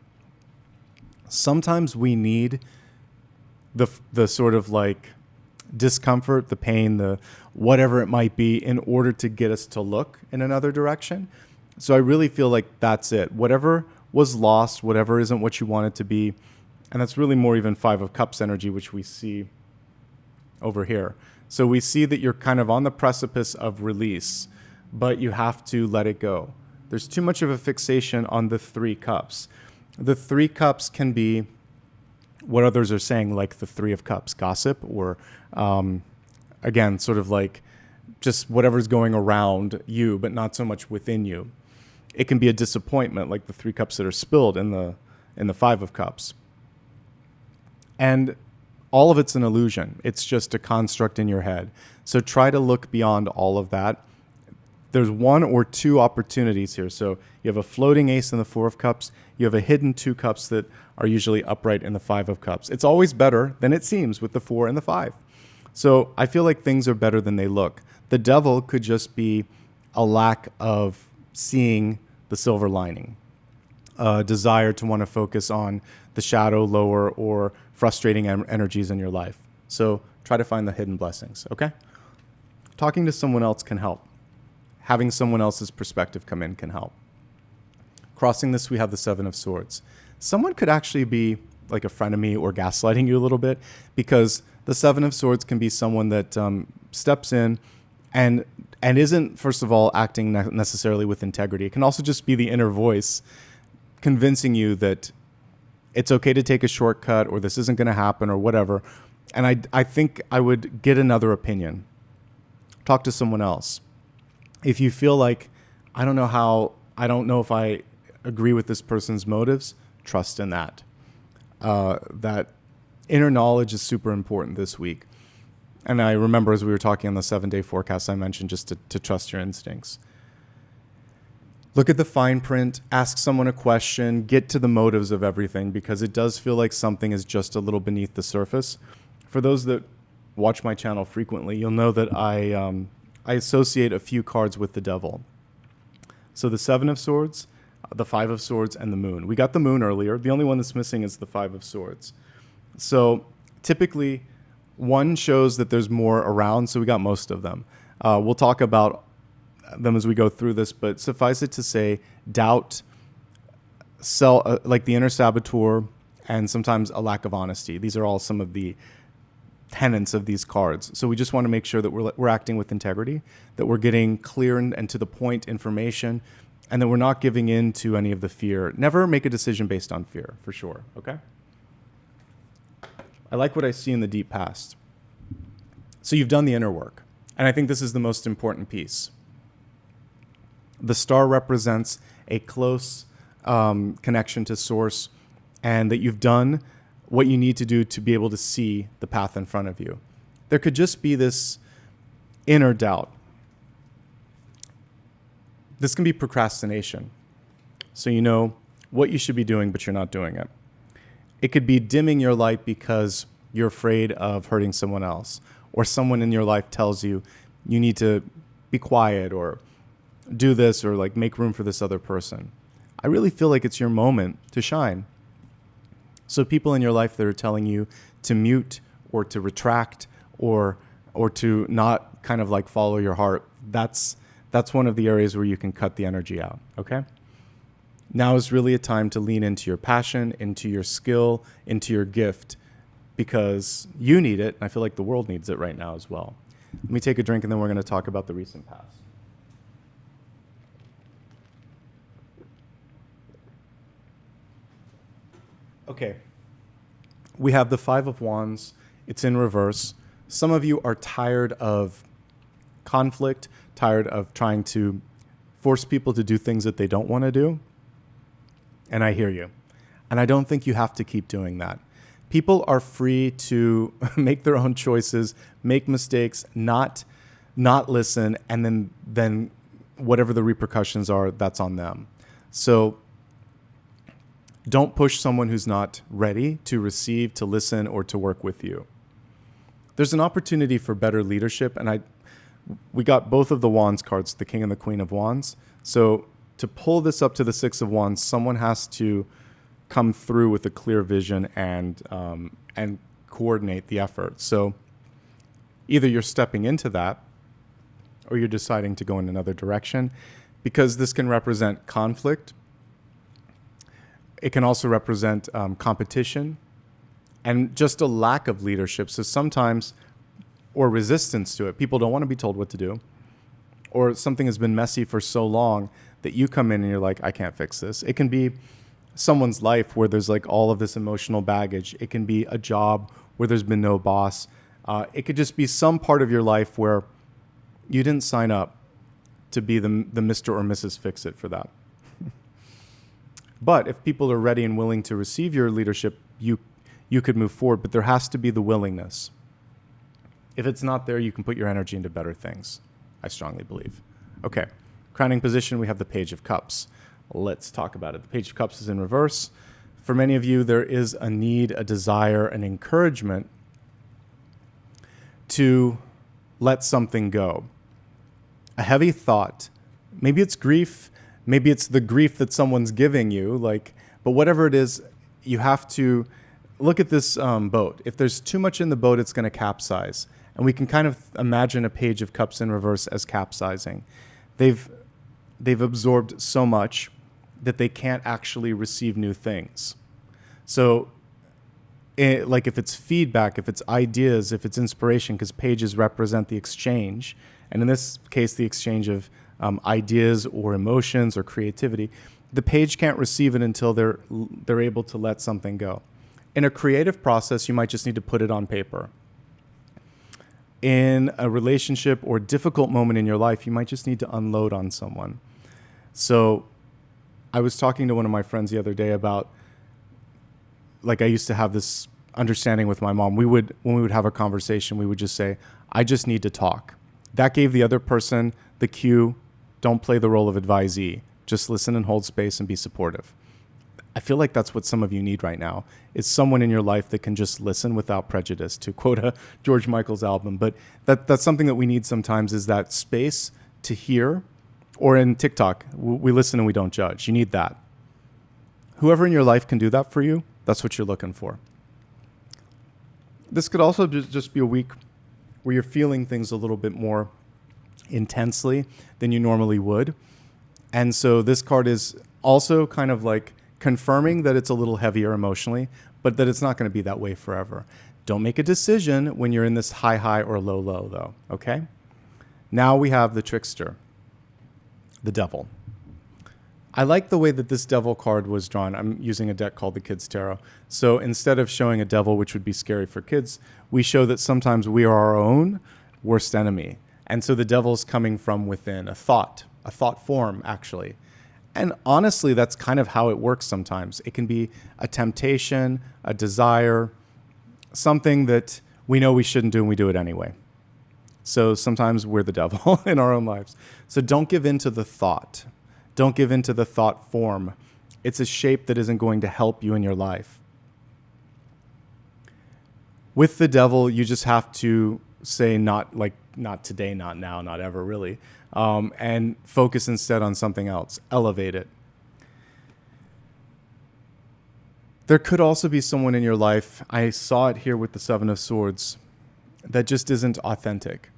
Speaker 1: Sometimes we need the sort of like discomfort, the pain, the whatever it might be, in order to get us to look in another direction. So I really feel like that's it. Whatever was lost, whatever isn't what you want it to be, and that's really more even Five of Cups energy, which we see over here. So we see that you're kind of on the precipice of release, but you have to let it go. There's too much of a fixation on the Three Cups. The Three Cups can be what others are saying, like the Three of Cups, gossip, or again, sort of like just whatever's going around you, but not so much within you. It can be a disappointment, like the Three Cups that are spilled in the Five of Cups. And all of it's an illusion. It's just a construct in your head. So try to look beyond all of that. There's one or two opportunities here. So you have a floating ace in the Four of Cups. You have a hidden Two Cups that are usually upright in the Five of Cups. It's always better than it seems with the Four and the Five. So I feel like things are better than they look. The Devil could just be a lack of seeing the silver lining, a desire to want to focus on the shadow, lower, or frustrating energies in your life. So try to find the hidden blessings, okay? Talking to someone else can help. Having someone else's perspective come in can help. Crossing this, we have the Seven of Swords. Someone could actually be like a frenemy or gaslighting you a little bit, because the Seven of Swords can be someone that steps in and isn't, first of all, acting necessarily with integrity. It can also just be the inner voice convincing you that it's okay to take a shortcut, or this isn't going to happen, or whatever. And I think I would get another opinion. Talk to someone else. If you feel like, I don't know if I agree with this person's motives, trust in that. That inner knowledge is super important this week. And I remember as we were talking on the 7-day forecast, I mentioned just to trust your instincts. Look at the fine print, ask someone a question, get to the motives of everything, because it does feel like something is just a little beneath the surface. For those that watch my channel frequently, you'll know that I associate a few cards with the devil. So the 7 of Swords, the 5 of Swords, and the Moon. We got the Moon earlier. The only one that's missing is the 5 of Swords. So typically, one shows that there's more around, so we got most of them. We'll talk about them as we go through this, but suffice it to say, doubt, like the inner saboteur, and sometimes a lack of honesty. These are all some of the tenets of these cards. So we just want to make sure that we're acting with integrity, that we're getting clear and to the point information, and that we're not giving in to any of the fear. Never make a decision based on fear, for sure, okay? I like what I see in the deep past. So you've done the inner work, and I think this is the most important piece. The star represents a close connection to source, and that you've done what you need to do to be able to see the path in front of you. There could just be this inner doubt. This can be procrastination. So you know what you should be doing, but you're not doing it. It could be dimming your light because you're afraid of hurting someone else, or someone in your life tells you you need to be quiet or do this or like make room for this other person. I really feel like it's your moment to shine. So people in your life that are telling you to mute or to retract or to not kind of like follow your heart, that's one of the areas where you can cut the energy out, okay? Now is really a time to lean into your passion, into your skill, into your gift, because you need it, and I feel like the world needs it right now as well. Let me take a drink, and then we're going to talk about the recent past. Okay, we have the 5 of Wands. It's in reverse. Some of you are tired of conflict, tired of trying to force people to do things that they don't want to do. And I hear you. And I don't think you have to keep doing that. People are free to make their own choices, make mistakes, not listen, and then whatever the repercussions are, that's on them. So don't push someone who's not ready to receive, to listen, or to work with you. There's an opportunity for better leadership, and we got both of the Wands cards, the King and the Queen of Wands. So to pull this up to the 6 of Wands, someone has to come through with a clear vision and coordinate the effort. So either you're stepping into that, or you're deciding to go in another direction, because this can represent conflict. It can also represent competition and just a lack of leadership. So sometimes, or resistance to it. People don't want to be told what to do, or something has been messy for so long that you come in and you're like, I can't fix this. It can be someone's life where there's like all of this emotional baggage. It can be a job where there's been no boss. It could just be some part of your life where you didn't sign up to be the Mr. or Mrs. Fix-It for that. But if people are ready and willing to receive your leadership, you could move forward, but there has to be the willingness. If it's not there, you can put your energy into better things, I strongly believe. Okay, crowning position, we have the Page of Cups. Let's talk about it. The Page of Cups is in reverse. For many of you, there is a need, a desire, an encouragement to let something go. A heavy thought. Maybe it's grief. Maybe it's the grief that someone's giving you. But whatever it is, you have to look at this boat. If there's too much in the boat, it's going to capsize. And we can kind of imagine a Page of Cups in reverse as capsizing. They've absorbed so much that they can't actually receive new things. So like if it's feedback, if it's ideas, if it's inspiration, because pages represent the exchange, and in this case, the exchange of ideas or emotions or creativity, the page can't receive it until they're able to let something go. In a creative process, you might just need to put it on paper. In a relationship or difficult moment in your life, you might just need to unload on someone. So I was talking to one of my friends the other day about, I used to have this understanding with my mom. When we would have a conversation, we would just say, I just need to talk. That gave the other person the cue, don't play the role of advisee. Just listen and hold space and be supportive. I feel like that's what some of you need right now, is someone in your life that can just listen without prejudice, to quote a George Michael's album. But that's something that we need sometimes, is that space to hear. Or in TikTok, we listen and we don't judge. You need that. Whoever in your life can do that for you, that's what you're looking for. This could also just be a week where you're feeling things a little bit more intensely than you normally would. And so this card is also kind of like confirming that it's a little heavier emotionally, but that it's not going to be that way forever. Don't make a decision when you're in this high or low, though, okay? Now we have the trickster, the devil. I like the way that this devil card was drawn. I'm using a deck called the Kids Tarot. So instead of showing a devil, which would be scary for kids, we show that sometimes we are our own worst enemy. And so the devil's coming from within, a thought form, actually. And honestly, that's kind of how it works sometimes. It can be a temptation, a desire, something that we know we shouldn't do and we do it anyway. So sometimes we're the devil in our own lives. So don't give in to the thought. Don't give in to the thought form. It's a shape that isn't going to help you in your life. With the devil, you just have to say not today, not now, not ever, really. And focus instead on something else. Elevate it. There could also be someone in your life, I saw it here with the Seven of Swords, that just isn't authentic.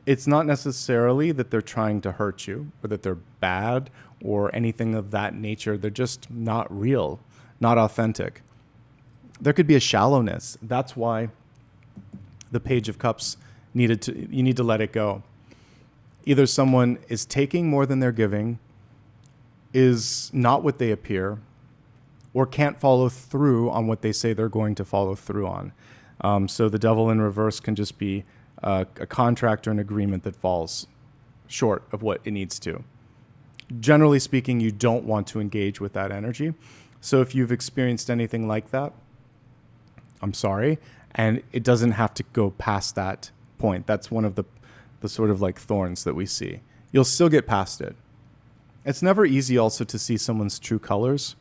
Speaker 1: It's not necessarily that they're trying to hurt you or that they're bad or anything of that nature. They're just not real, not authentic. There could be a shallowness. That's why the Page of Cups you need to let it go. Either someone is taking more than they're giving, is not what they appear, or can't follow through on what they say they're going to follow through on. So the devil in reverse can just be a contract or an agreement that falls short of what it needs to. Generally speaking, you don't want to engage with that energy. So if you've experienced anything like that, I'm sorry. And it doesn't have to go past that point. That's one of the sort of like thorns that we see. You'll still get past it. It's never easy also to see someone's true colors,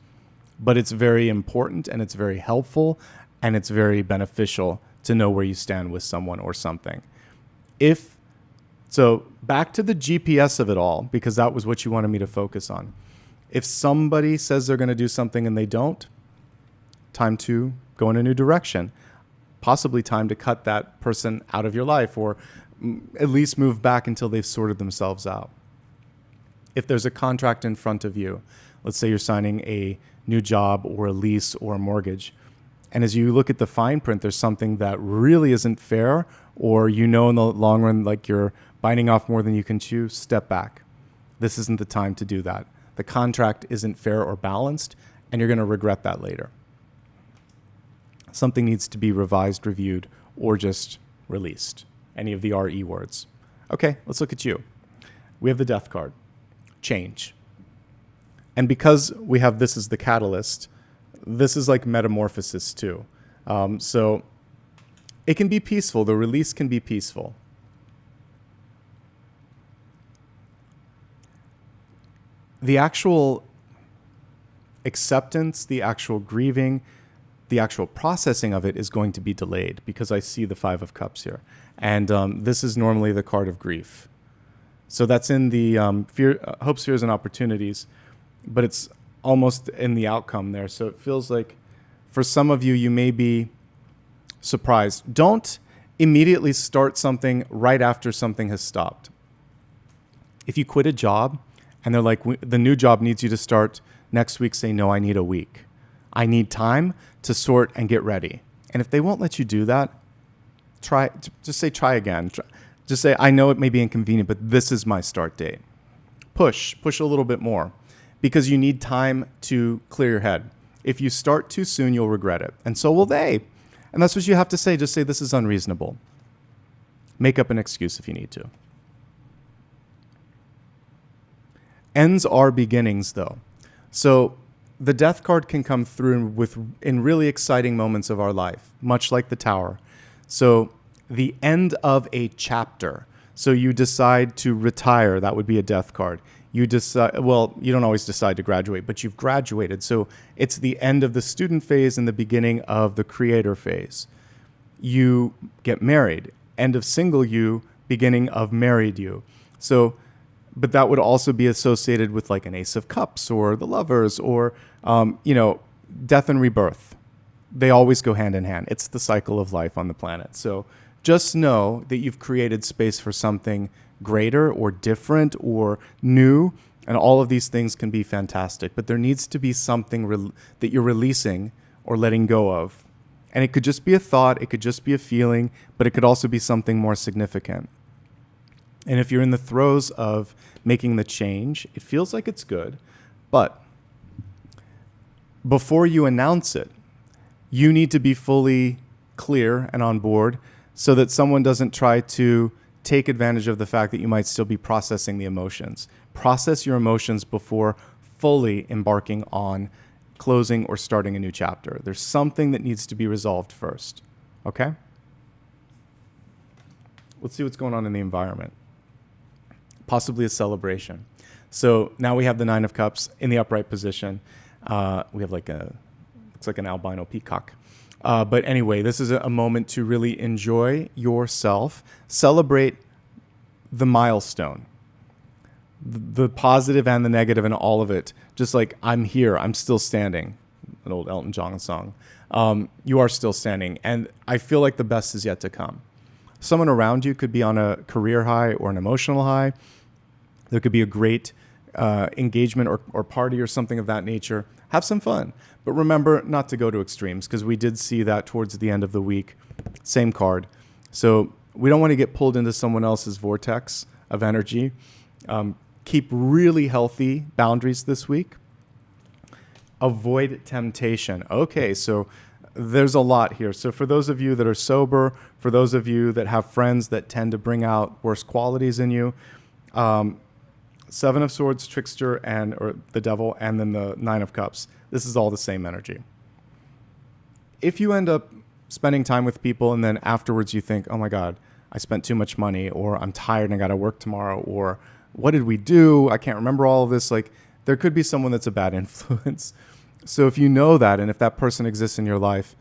Speaker 1: but it's very important and it's very helpful and it's very beneficial to know where you stand with someone or something. So back to the GPS of it all, because that was what you wanted me to focus on. If somebody says they're going to do something and they don't, time to go in a new direction. Possibly time to cut that person out of your life, or at least move back until they've sorted themselves out. If there's a contract in front of you, let's say you're signing a new job or a lease or a mortgage, and as you look at the fine print, there's something that really isn't fair, or in the long run, like you're biting off more than you can chew, step back. This isn't the time to do that. The contract isn't fair or balanced, and you're going to regret that later. Something needs to be revised, reviewed, or just released. Any of the RE words. Okay, let's look at you. We have the Death card. Change. And because we have this as the catalyst, this is like metamorphosis too. So it can be peaceful. The release can be peaceful. The actual acceptance, the actual grieving, the actual processing of it is going to be delayed, because I see the Five of Cups here. And this is normally the card of grief. So that's in the hopes, fears, and opportunities, but it's almost in the outcome there. So it feels like for some of you, you may be surprised. Don't immediately start something right after something has stopped. If you quit a job and they're like, the new job needs you to start next week, say, no, I need a week. I need time to sort and get ready. And if they won't let you do that, just try again. Just say, I know it may be inconvenient, but this is my start date. Push a little bit more, because you need time to clear your head. If you start too soon, you'll regret it. And so will they. And that's what you have to say. Just say, this is unreasonable. Make up an excuse if you need to. Ends are beginnings, though. So the death card can come through in really exciting moments of our life, much like the Tower. So the end of a chapter. So you decide to retire. That would be a death card. You decide, well, you don't always decide to graduate, but you've graduated. So it's the end of the student phase and the beginning of the creator phase. You get married. End of single you, beginning of married you. So, but that would also be associated with like an Ace of Cups or the Lovers or, death and rebirth. They always go hand in hand. It's the cycle of life on the planet. So just know that you've created space for something greater or different or new, and all of these things can be fantastic. But there needs to be something that you're releasing or letting go of. And it could just be a thought, it could just be a feeling, but it could also be something more significant. And if you're in the throes of making the change, it feels like it's good, but before you announce it, you need to be fully clear and on board so that someone doesn't try to take advantage of the fact that you might still be processing the emotions. Process your emotions before fully embarking on closing or starting a new chapter. There's something that needs to be resolved first, okay? Let's see what's going on in the environment. Possibly a celebration. So now we have the Nine of Cups in the upright position. We have looks like an albino peacock. But anyway, this is a moment to really enjoy yourself, celebrate the milestone, the positive and the negative and all of it. Just like, I'm here, I'm still standing, an old Elton John song. You are still standing, and I feel like the best is yet to come. Someone around you could be on a career high or an emotional high. There could be a great engagement or party or something of that nature. Have some fun. But remember not to go to extremes, because we did see that towards the end of the week. Same card. So we don't want to get pulled into someone else's vortex of energy. Keep really healthy boundaries this week. Avoid temptation. Okay, so there's a lot here. So for those of you that are sober, for those of you that have friends that tend to bring out worse qualities in you, Seven of Swords, Trickster, or the Devil, and then the Nine of Cups. This is all the same energy. If you end up spending time with people and then afterwards you think, oh my God, I spent too much money, or I'm tired and I got to work tomorrow, or what did we do? I can't remember all of this. Like, there could be someone that's a bad influence. So if you know that, and if that person exists in your life,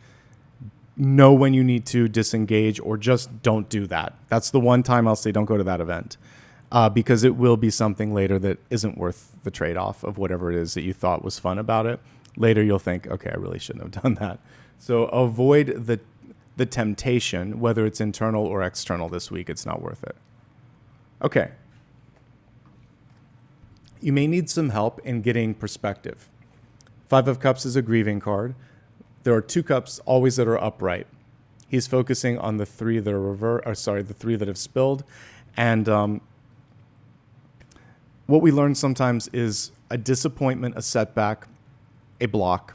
Speaker 1: know when you need to disengage, or just don't do that. That's the one time I'll say don't go to that event. Because it will be something later that isn't worth the trade-off of whatever it is that you thought was fun about it. Later you'll think, okay, I really shouldn't have done that. So avoid the temptation, whether it's internal or external this week. It's not worth it. Okay. You may need some help in getting perspective. Five of Cups is a grieving card. There are two cups always that are upright. He's focusing on the three that are the three that have spilled. And what we learn sometimes is a disappointment, a setback, a block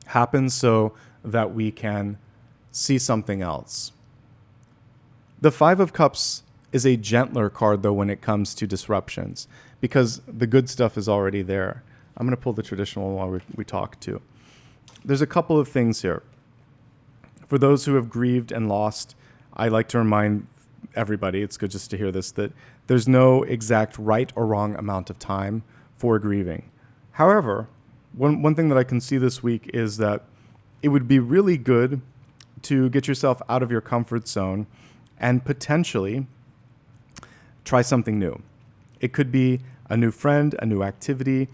Speaker 1: happens so that we can see something else. The Five of Cups is a gentler card, though, when it comes to disruptions, because the good stuff is already there. I'm going to pull the traditional one while we talk, too. There's a couple of things here. For those who have grieved and lost, I like to remind everybody, it's good just to hear this, that there's no exact right or wrong amount of time for grieving. However, one thing that I can see this week is that it would be really good to get yourself out of your comfort zone and potentially try something new. It could be a new friend, a new activity,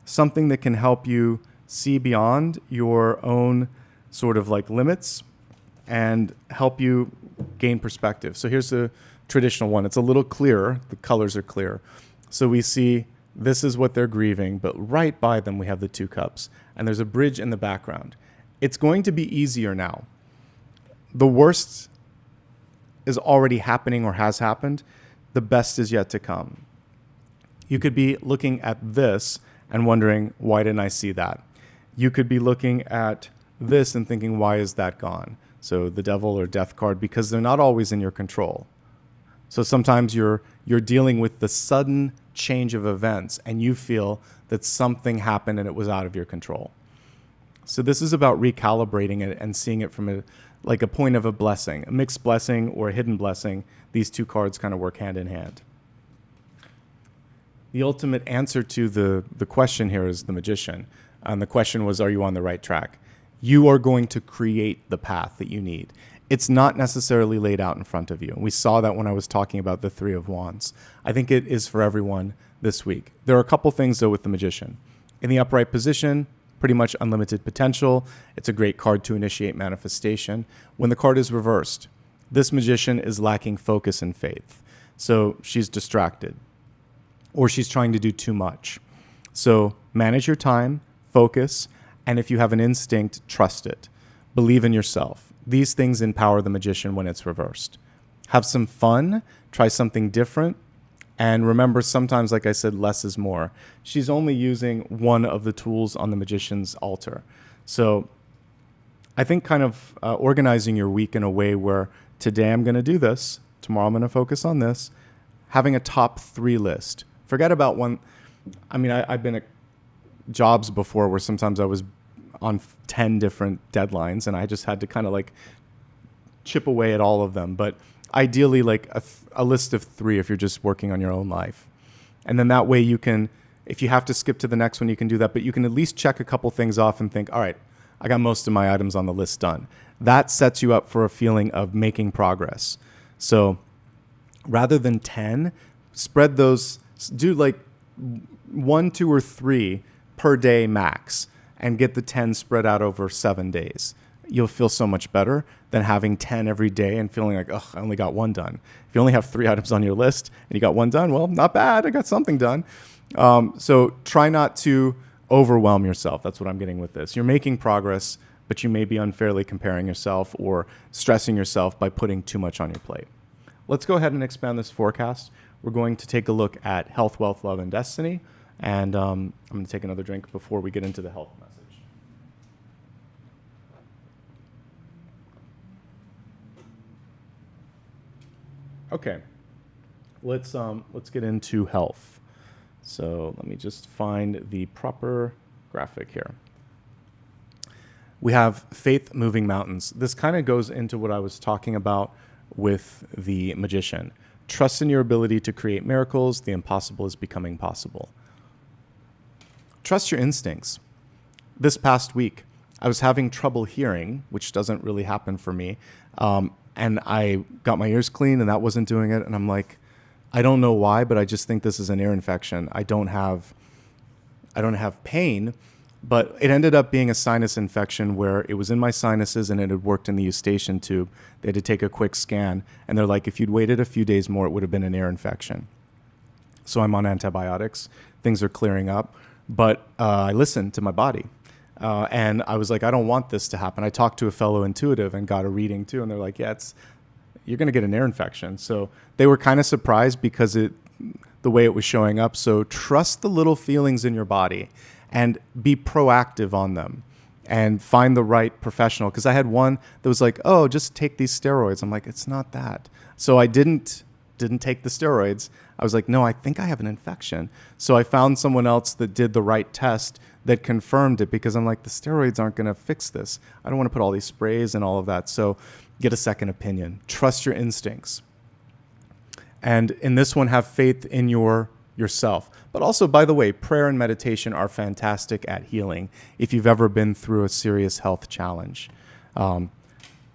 Speaker 1: something that can help you see beyond your own sort of like limits and help you gain perspective. So here's the traditional one. It's a little clearer. The colors are clear. So we see this is what they're grieving, but right by them we have the two cups, and there's a bridge in the background. It's going to be easier now. The worst is already happening or has happened. The best is yet to come. You could be looking at this and wondering, why didn't I see that? You could be looking at this and thinking, why is that gone? So the Devil or Death card, because they're not always in your control. So sometimes you're dealing with the sudden change of events and you feel that something happened and it was out of your control. So this is about recalibrating it and seeing it from a point of a blessing, a mixed blessing or a hidden blessing. These two cards kind of work hand in hand. The ultimate answer to the question here is the Magician. And the question was, are you on the right track? You are going to create the path that you need. It's not necessarily laid out in front of you. We saw that when I was talking about the Three of Wands. I think it is for everyone this week. There are a couple things, though, with the Magician. In the upright position, pretty much unlimited potential. It's a great card to initiate manifestation. When the card is reversed, this Magician is lacking focus and faith. So she's distracted, or she's trying to do too much. So manage your time, focus, and if you have an instinct, trust it. Believe in yourself. These things empower the Magician when it's reversed. Have some fun, try something different, and remember, sometimes, like I said, less is more. She's only using one of the tools on the Magician's altar. So I think kind of organizing your week in a way where today I'm going to do this, tomorrow I'm going to focus on this, having a top 3 list. Forget about one. I mean, I've been at jobs before where sometimes I was on 10 different deadlines and I just had to kind of like chip away at all of them. But ideally like a list of 3 if you're just working on your own life. And then that way you can, if you have to skip to the next one, you can do that. But you can at least check a couple things off and think, all right, I got most of my items on the list done. That sets you up for a feeling of making progress. So rather than 10, spread those, do like 1, 2, or 3 per day max and get the 10 spread out over 7 days. You'll feel so much better than having 10 every day and feeling like, oh, I only got 1 done. If you only have 3 items on your list and you got 1 done, well, not bad. I got something done. So try not to overwhelm yourself. That's what I'm getting with this. You're making progress, but you may be unfairly comparing yourself or stressing yourself by putting too much on your plate. Let's go ahead and expand this forecast. We're going to take a look at health, wealth, love, and destiny. And I'm going to take another drink before we get into the health message. Okay, let's get into health. So let me just find the proper graphic here. We have faith moving mountains. This kind of goes into what I was talking about with the Magician. Trust in your ability to create miracles. The impossible is becoming possible. Trust your instincts. This past week, I was having trouble hearing, which doesn't really happen for me. And I got my ears cleaned and that wasn't doing it. And I'm like, I don't know why, but I just think this is an ear infection. I don't have pain, but it ended up being a sinus infection where it was in my sinuses and it had worked in the eustachian tube. They had to take a quick scan and they're like, if you'd waited a few days more, it would have been an ear infection. So I'm on antibiotics. Things are clearing up, but I listened to my body. And I was like, I don't want this to happen. I talked to a fellow intuitive and got a reading too. And they're like, yeah, you're going to get an ear infection. So they were kind of surprised because the way it was showing up. So trust the little feelings in your body and be proactive on them and find the right professional. Because I had one that was like, oh, just take these steroids. I'm like, it's not that. So I didn't take the steroids. I was like, no, I think I have an infection. So I found someone else that did the right test that confirmed it because I'm like, the steroids aren't going to fix this. I don't want to put all these sprays and all of that. So get a second opinion. Trust your instincts. And in this one, have faith in yourself. But also, by the way, prayer and meditation are fantastic at healing if you've ever been through a serious health challenge.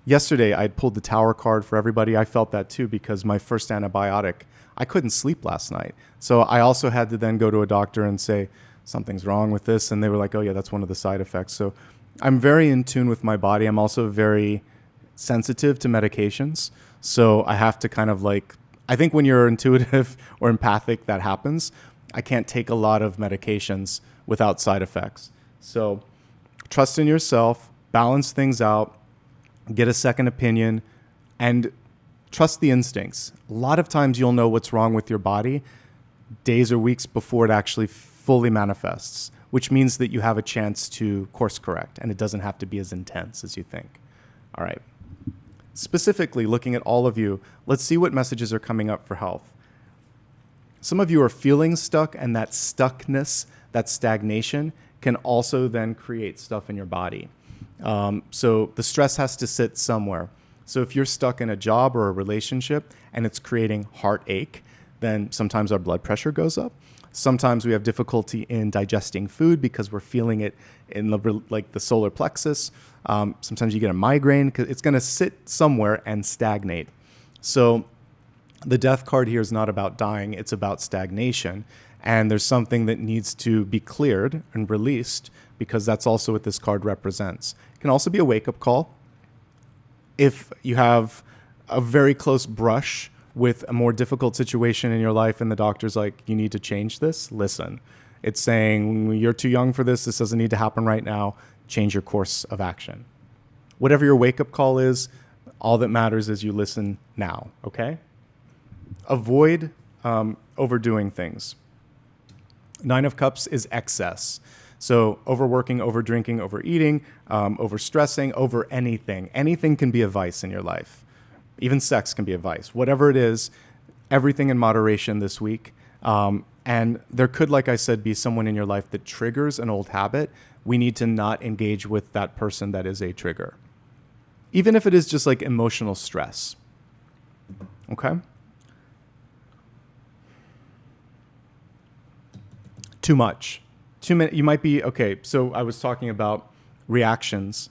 Speaker 1: Yesterday, I pulled the Tower card for everybody. I felt that too because my first antibiotic, I couldn't sleep last night. So I also had to then go to a doctor and say, something's wrong with this. And they were like, oh yeah, that's one of the side effects. So I'm very in tune with my body. I'm also very sensitive to medications. So I have to kind of like, I think when you're intuitive or empathic, that happens. I can't take a lot of medications without side effects. So trust in yourself, balance things out, get a second opinion, and trust the instincts. A lot of times you'll know what's wrong with your body days or weeks before it actually fully manifests, which means that you have a chance to course correct and it doesn't have to be as intense as you think. All right. Specifically, looking at all of you, let's see what messages are coming up for health. Some of you are feeling stuck, and that stuckness, that stagnation, can also then create stuff in your body. So the stress has to sit somewhere. So if you're stuck in a job or a relationship and it's creating heartache, then sometimes our blood pressure goes up. Sometimes we have difficulty in digesting food because we're feeling it in the solar plexus. Sometimes you get a migraine because it's going to sit somewhere and stagnate. So the death card here is not about dying, it's about stagnation. And there's something that needs to be cleared and released, because that's also what this card represents. It can also be a wake-up call. If you have a very close brush with a more difficult situation in your life and the doctor's like, you need to change this, listen. It's saying, you're too young for this doesn't need to happen right now, change your course of action. Whatever your wake-up call is, all that matters is you listen now, okay? Avoid overdoing things. 9 of Cups is excess. So overworking, overdrinking, overeating, overstressing, over anything. Anything can be a vice in your life. Even sex can be a vice. Whatever it is, everything in moderation this week. And there could, like I said, be someone in your life that triggers an old habit. We need to not engage with that person that is a trigger. Even if it is just like emotional stress. Okay? Too much. Too many. You might be, okay, so I was talking about reactions.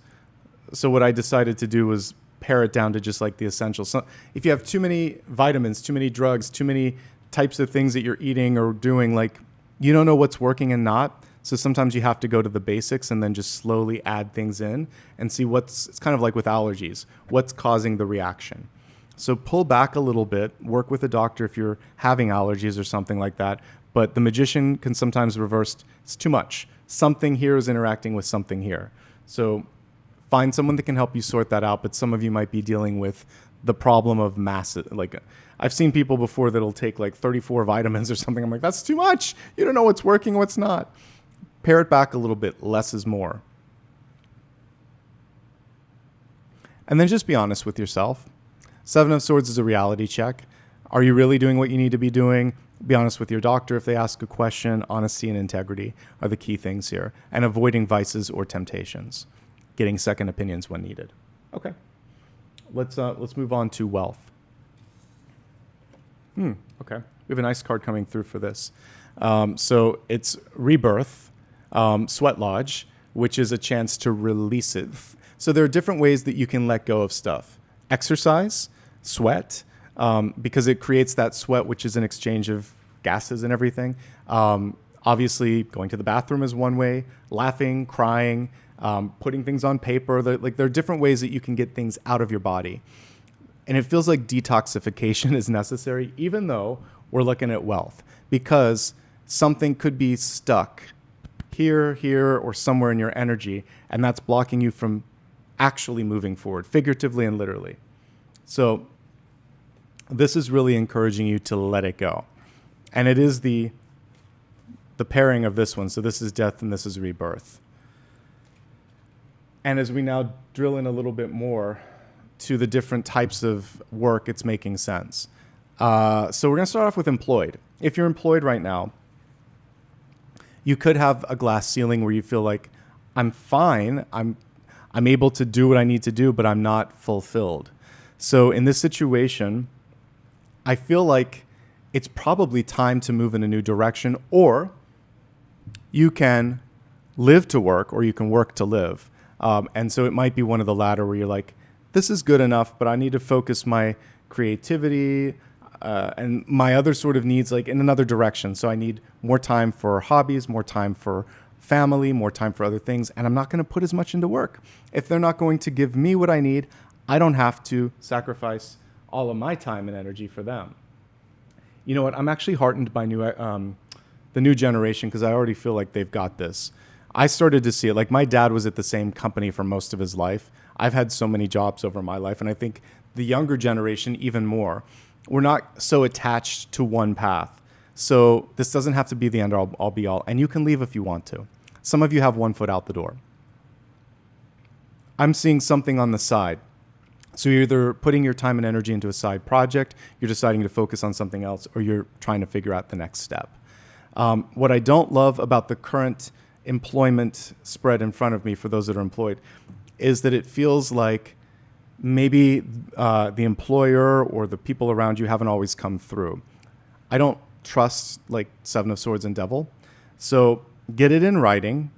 Speaker 1: So what I decided to do was pare it down to just like the essentials. So if you have too many vitamins, too many drugs, too many types of things that you're eating or doing, like you don't know what's working and not. So sometimes you have to go to the basics and then just slowly add things in and see it's kind of like with allergies, what's causing the reaction. So pull back a little bit, work with a doctor if you're having allergies or something like that. But the magician can sometimes reverse, it's too much. Something here is interacting with something here. So find someone that can help you sort that out. But some of you might be dealing with the problem of massive, like I've seen people before that'll take like 34 vitamins or something. I'm like, that's too much. You don't know what's working, what's not. Pare it back a little bit. Less is more. And then just be honest with yourself. 7 of Swords is a reality check. Are you really doing what you need to be doing? Be honest with your doctor if they ask a question. Honesty and integrity are the key things here. And avoiding vices or temptations. Getting second opinions when needed. Okay. Let's move on to wealth. Okay. We have a nice card coming through for this. So it's Rebirth, Sweat Lodge, which is a chance to release it. So there are different ways that you can let go of stuff. Exercise, sweat, because it creates that sweat, which is an exchange of gases and everything. Obviously, going to the bathroom is one way. Laughing, crying, putting things on paper. There are different ways that you can get things out of your body. And it feels like detoxification is necessary, even though we're looking at wealth, because something could be stuck here, or somewhere in your energy, and that's blocking you from actually moving forward, figuratively and literally. So this is really encouraging you to let it go. And it is the pairing of this one. So this is death and this is rebirth. And as we now drill in a little bit more to the different types of work, it's making sense. So we're going to start off with employed. If you're employed right now, you could have a glass ceiling where you feel like, I'm fine, I'm able to do what I need to do, but I'm not fulfilled. So in this situation, I feel like it's probably time to move in a new direction, or you can live to work or you can work to live. And so it might be one of the latter where you're like, this is good enough, but I need to focus my creativity and my other sort of needs like in another direction. So I need more time for hobbies, more time for family, more time for other things. And I'm not going to put as much into work. If they're not going to give me what I need, I don't have to sacrifice all of my time and energy for them. You know what? I'm actually heartened by the new generation, because I already feel like they've got this. I started to see it. Like, my dad was at the same company for most of his life. I've had so many jobs over my life, and I think the younger generation even more. We're not so attached to one path. So this doesn't have to be the end all be all, and you can leave if you want to. Some of you have one foot out the door. I'm seeing something on the side. So you're either putting your time and energy into a side project, you're deciding to focus on something else, or you're trying to figure out the next step. What I don't love about the current employment spread in front of me for those that are employed is that it feels like maybe the employer or the people around you haven't always come through. I don't trust like Seven of Swords and Devil. So get it in writing,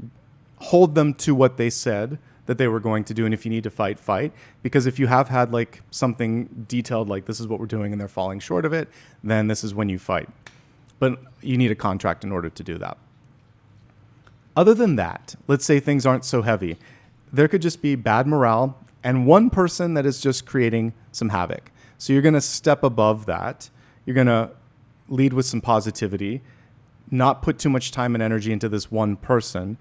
Speaker 1: hold them to what they said that they were going to do. And if you need to fight, fight. Because if you have had like something detailed, like this is what we're doing and they're falling short of it, then this is when you fight. But you need a contract in order to do that. Other than that, let's say things aren't so heavy. There could just be bad morale and one person that is just creating some havoc. So you're going to step above that. You're going to lead with some positivity, not put too much time and energy into this one person,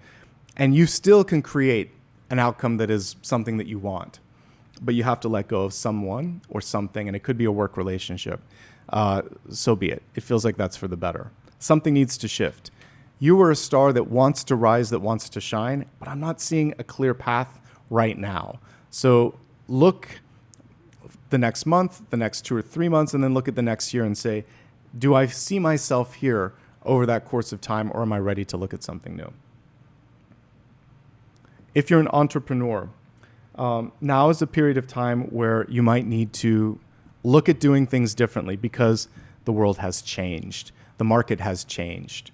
Speaker 1: and you still can create an outcome that is something that you want. But you have to let go of someone or something, and it could be a work relationship. So be it. It feels like that's for the better. Something needs to shift. You are a star that wants to rise, that wants to shine, but I'm not seeing a clear path right now. So look the next month, the next 2 or 3 months, and then look at the next year and say, do I see myself here over that course of time, or am I ready to look at something new? If you're an entrepreneur, now is a period of time where you might need to look at doing things differently because the world has changed. The market has changed.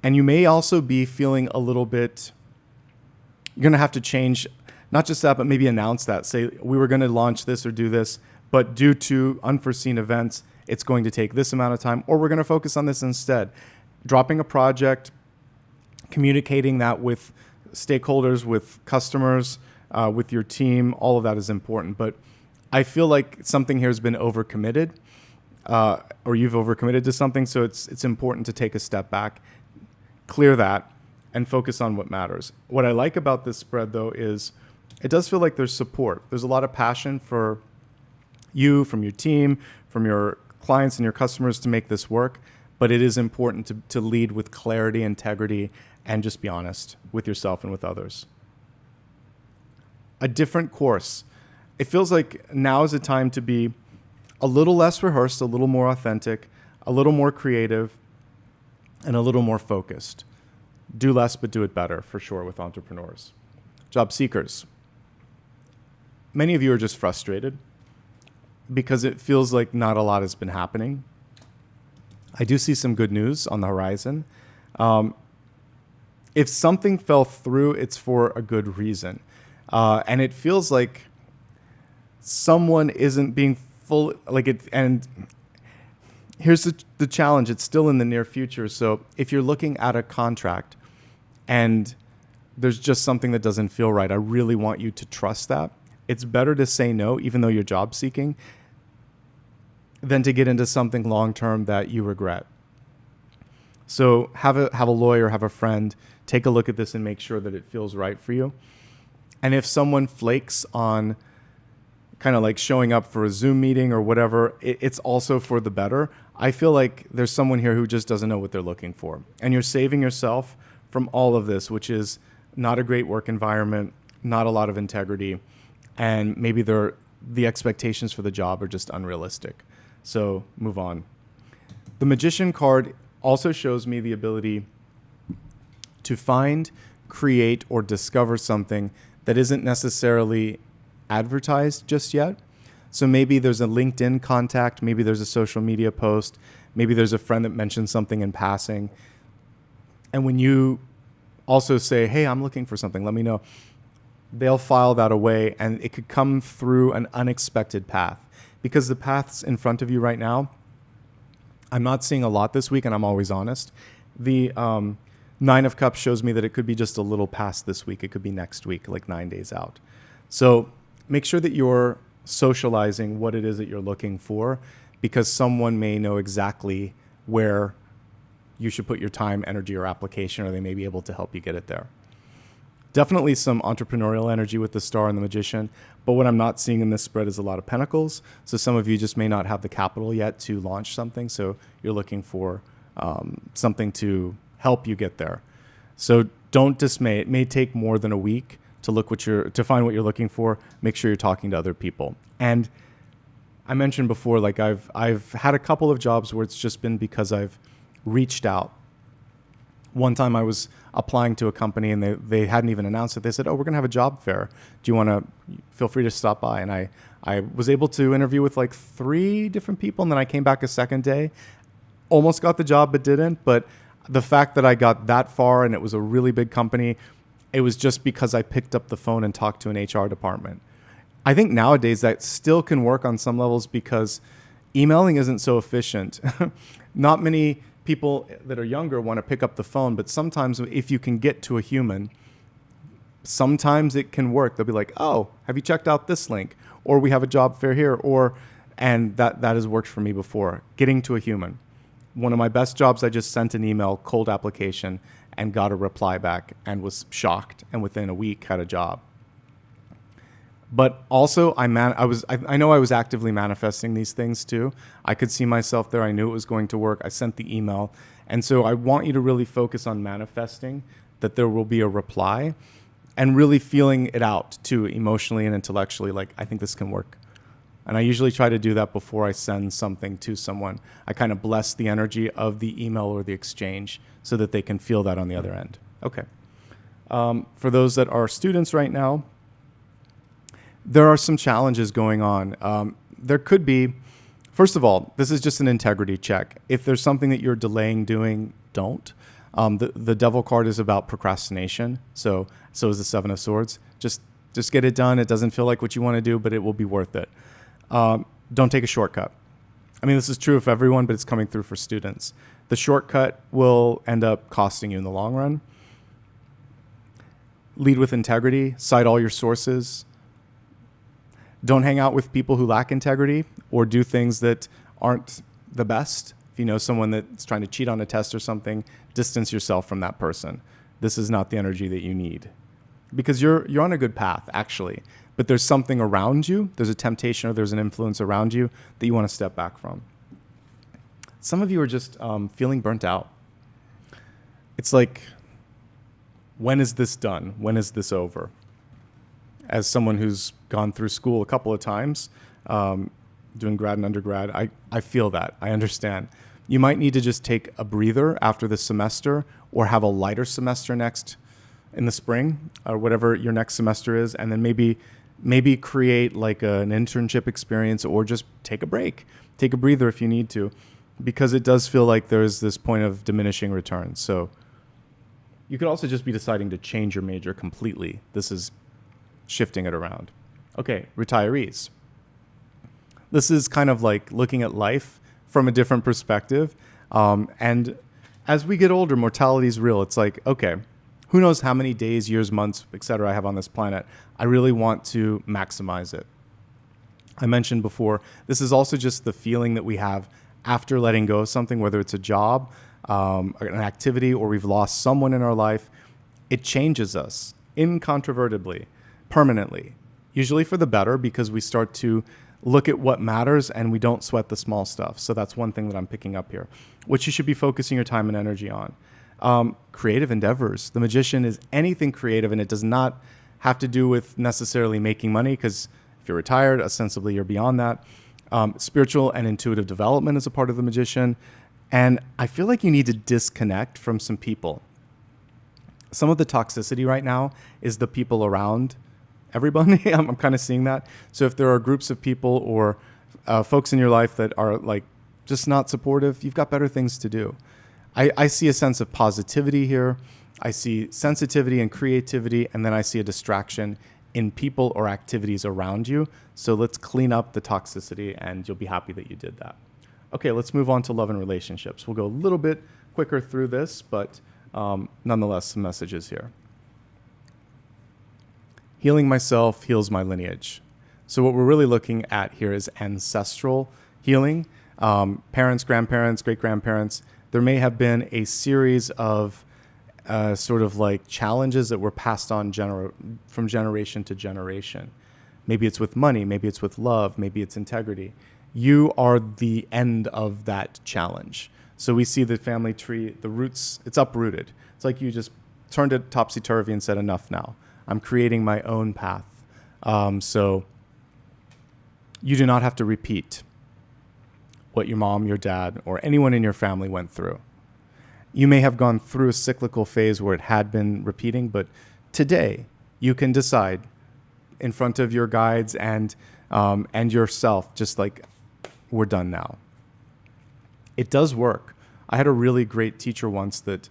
Speaker 1: And you may also be feeling a little bit, you're going to have to change, not just that, but maybe announce that. Say, we were going to launch this or do this, but due to unforeseen events, it's going to take this amount of time, or we're going to focus on this instead. Dropping a project, communicating that with stakeholders, with customers, with your team, all of that is important. But I feel like something here has been overcommitted, or you've overcommitted to something, so it's important to take a step back, clear that, and focus on what matters. What I like about this spread, though, is it does feel like there's support. There's a lot of passion for you, from your team, from your clients and your customers to make this work, but it is important to lead with clarity, integrity, and just be honest with yourself and with others. A different course. It feels like now is a time to be a little less rehearsed, a little more authentic, a little more creative, and a little more focused. Do less, but do it better, for sure, with entrepreneurs. Job seekers. Many of you are just frustrated because it feels like not a lot has been happening. I do see some good news on the horizon. If something fell through, it's for a good reason. And it feels like someone isn't being full, like it, and here's the challenge. It's still in the near future. So if you're looking at a contract and there's just something that doesn't feel right, I really want you to trust that. It's better to say no, even though you're job seeking, than to get into something long-term that you regret. So have a lawyer, have a friend, take a look at this and make sure that it feels right for you. And if someone flakes on kind of like showing up for a Zoom meeting or whatever, it's also for the better. I feel like there's someone here who just doesn't know what they're looking for. And you're saving yourself from all of this, which is not a great work environment, not a lot of integrity, and maybe the expectations for the job are just unrealistic. So move on. The Magician card also shows me the ability to find, create, or discover something that isn't necessarily advertised just yet. So maybe there's a LinkedIn contact, maybe there's a social media post, maybe there's a friend that mentioned something in passing. And when you also say, hey, I'm looking for something, let me know, they'll file that away and it could come through an unexpected path. Because the paths in front of you right now, I'm not seeing a lot this week, and I'm always honest. The Nine of Cups shows me that it could be just a little past this week. It could be next week, like 9 days out. So make sure that you're socializing what it is that you're looking for, because someone may know exactly where you should put your time, energy, or application, or they may be able to help you get it there. Definitely some entrepreneurial energy with the Star and the Magician, but what I'm not seeing in this spread is a lot of Pentacles. So some of you just may not have the capital yet to launch something, so you're looking for something to help you get there. So don't dismay. It may take more than a week to find what you're looking for, make sure you're talking to other people. And I mentioned before, like I've had a couple of jobs where it's just been because I've reached out. One time I was applying to a company and they hadn't even announced it. They said, "Oh, we're going to have a job fair. Do you want to, feel free to stop by." And I was able to interview with like 3 different people. And then I came back a second day, almost got the job, but didn't. But the fact that I got that far and it was a really big company, it was just because I picked up the phone and talked to an HR department. I think nowadays that still can work on some levels because emailing isn't so efficient. Not many people that are younger want to pick up the phone, but sometimes if you can get to a human, sometimes it can work. They'll be like, "Oh, have you checked out this link?" Or "We have a job fair here." And that has worked for me before, getting to a human. One of my best jobs, I just sent an email, cold application, and got a reply back and was shocked. And within a week had a job. But also, I know I was actively manifesting these things too. I could see myself there. I knew it was going to work. I sent the email. And so I want you to really focus on manifesting that there will be a reply and really feeling it out too, emotionally and intellectually. Like, I think this can work. And I usually try to do that before I send something to someone. I kind of bless the energy of the email or the exchange so that they can feel that on the other end. Okay. For those that are students right now, there are some challenges going on. There could be, first of all, this is just an integrity check. If there's something that you're delaying doing, don't. The Devil card is about procrastination. So is the 7 of Swords. Just get it done. It doesn't feel like what you want to do, but it will be worth it. Don't take a shortcut. I mean, this is true of everyone, but it's coming through for students. The shortcut will end up costing you in the long run. Lead with integrity. Cite all your sources. Don't hang out with people who lack integrity or do things that aren't the best. If you know someone that's trying to cheat on a test or something, distance yourself from that person. This is not the energy that you need. Because you're on a good path, actually. But there's something around you, there's a temptation or there's an influence around you that you want to step back from. Some of you are just feeling burnt out. It's like, when is this done? When is this over? As someone who's gone through school a couple of times, doing grad and undergrad, I feel that. I understand. You might need to just take a breather after this semester or have a lighter semester next in the spring or whatever your next semester is, and then maybe create like an internship experience or just take a break. Take a breather if you need to, because it does feel like there's this point of diminishing returns. So you could also just be deciding to change your major completely. This is shifting it around. Okay, retirees. This is kind of like looking at life from a different perspective. And as we get older, mortality is real. It's like, okay, who knows how many days, years, months, etc. I have on this planet. I really want to maximize it. I mentioned before, this is also just the feeling that we have after letting go of something, whether it's a job, an activity, or we've lost someone in our life. It changes us incontrovertibly, permanently, usually for the better, because we start to look at what matters and we don't sweat the small stuff. So that's one thing that I'm picking up here, which you should be focusing your time and energy on. Creative endeavors. The Magician is anything creative, and it does not have to do with necessarily making money, because if you're retired, ostensibly you're beyond that. Spiritual and intuitive development is a part of the Magician. And I feel like you need to disconnect from some people. Some of the toxicity right now is the people around everybody. I'm kind of seeing that. So if there are groups of people or folks in your life that are like just not supportive, you've got better things to do. I see a sense of positivity here. I see sensitivity and creativity, and then I see a distraction in people or activities around you. So let's clean up the toxicity, and you'll be happy that you did that. Okay, let's move on to love and relationships. We'll go a little bit quicker through this, but nonetheless, some messages here. Healing myself heals my lineage. So what we're really looking at here is ancestral healing. Parents, grandparents, great-grandparents. There may have been a series of sort of like challenges that were passed on from generation to generation. Maybe it's with money, maybe it's with love, maybe it's integrity. You are the end of that challenge. So we see the family tree, the roots, it's uprooted. It's like you just turned it topsy-turvy and said, enough now. I'm creating my own path. So you do not have to repeat what your mom, your dad, or anyone in your family went through. You may have gone through a cyclical phase where it had been repeating, but today you can decide in front of your guides and yourself, just like, we're done now. It does work. I had a really great teacher once that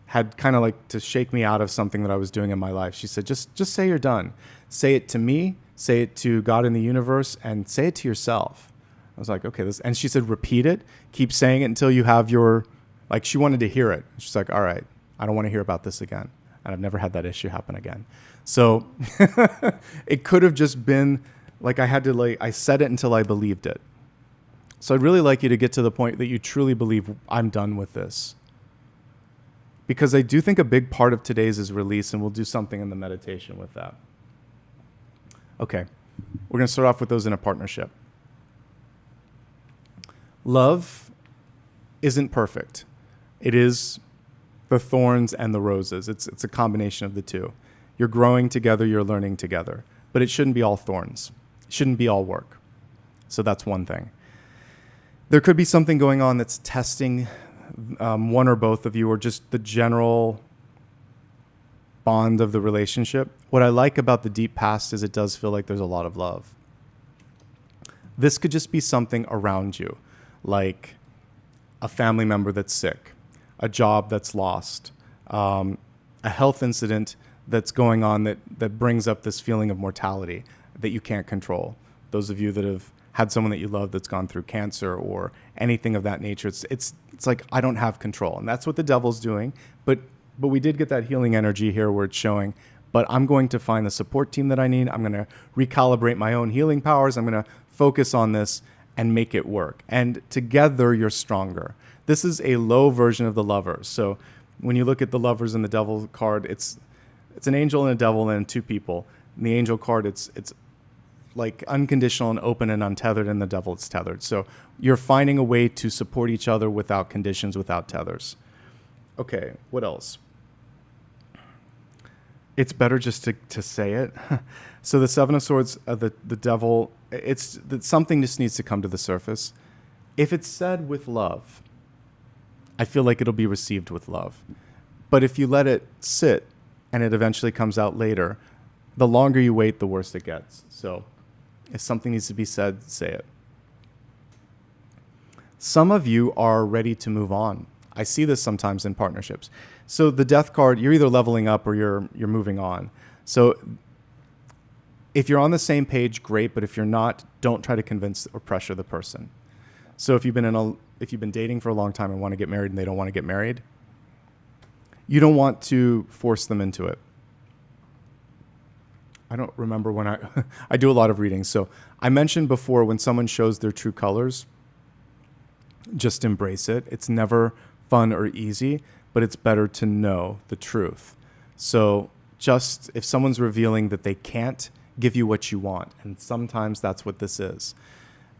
Speaker 1: had kind of like to shake me out of something that I was doing in my life. She said, just say you're done. Say it to me, say it to God in the universe, and say it to yourself. I was like, okay, and she said, repeat it, keep saying it until you have like, she wanted to hear it. She's like, all right, I don't want to hear about this again. And I've never had that issue happen again. So it could have just been like, I said it until I believed it. So I'd really like you to get to the point that you truly believe, I'm done with this. Because I do think a big part of today's is release, and we'll do something in the meditation with that. Okay, we're going to start off with those in a partnership. Love isn't perfect. It is the thorns and the roses. It's a combination of the two. You're growing together, you're learning together. But it shouldn't be all thorns. It shouldn't be all work. So that's one thing. There could be something going on that's testing one or both of you, or just the general bond of the relationship. What I like about the deep past is it does feel like there's a lot of love. This could just be something around you, like a family member that's sick, a job that's lost, a health incident that's going on that brings up this feeling of mortality that you can't control. Those of you that have had someone that you love that's gone through cancer or anything of that nature, it's like, I don't have control. And that's what the devil's doing. But we did get that healing energy here where it's showing, but I'm going to find the support team that I need. I'm going to recalibrate my own healing powers. I'm going to focus on this and make it work. And together you're stronger. This is a low version of the Lovers. So when you look at the Lovers and the Devil card, it's an angel and a devil and two people. In the angel card, it's like unconditional and open and untethered, and the devil it's tethered. So you're finding a way to support each other without conditions, without tethers. Okay, what else? It's better just to say it. So the Seven of Swords, the devil, it's that something just needs to come to the surface. If it's said with love, I feel like it'll be received with love. But if you let it sit and it eventually comes out later, the longer you wait, the worse it gets. So if something needs to be said, say it. Some of you are ready to move on. I see this sometimes in partnerships. So the Death card, you're either leveling up or you're moving on. So if you're on the same page, great. But if you're not, don't try to convince or pressure the person. So if you've been dating for a long time and want to get married and they don't want to get married, you don't want to force them into it. I don't remember when I do a lot of readings. So I mentioned before, when someone shows their true colors, just embrace it. It's never fun or easy, but it's better to know the truth. So just if someone's revealing that they can't give you what you want, and sometimes that's what this is,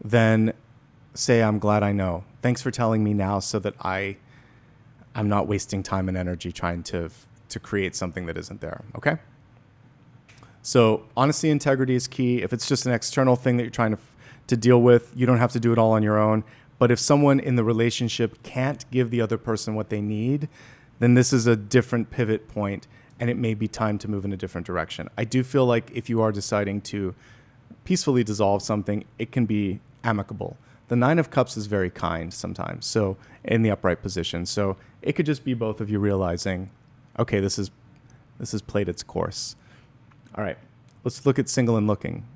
Speaker 1: then say, I'm glad I know. Thanks for telling me now so that I'm not wasting time and energy trying to create something that isn't there. Okay? So honesty, integrity is key. If it's just an external thing that you're trying to deal with, you don't have to do it all on your own. But if someone in the relationship can't give the other person what they need, then this is a different pivot point, and it may be time to move in a different direction. I do feel like if you are deciding to peacefully dissolve something, it can be amicable. The Nine of Cups is very kind sometimes, so in the upright position. So it could just be both of you realizing, okay, this has played its course. All right, let's look at single and looking.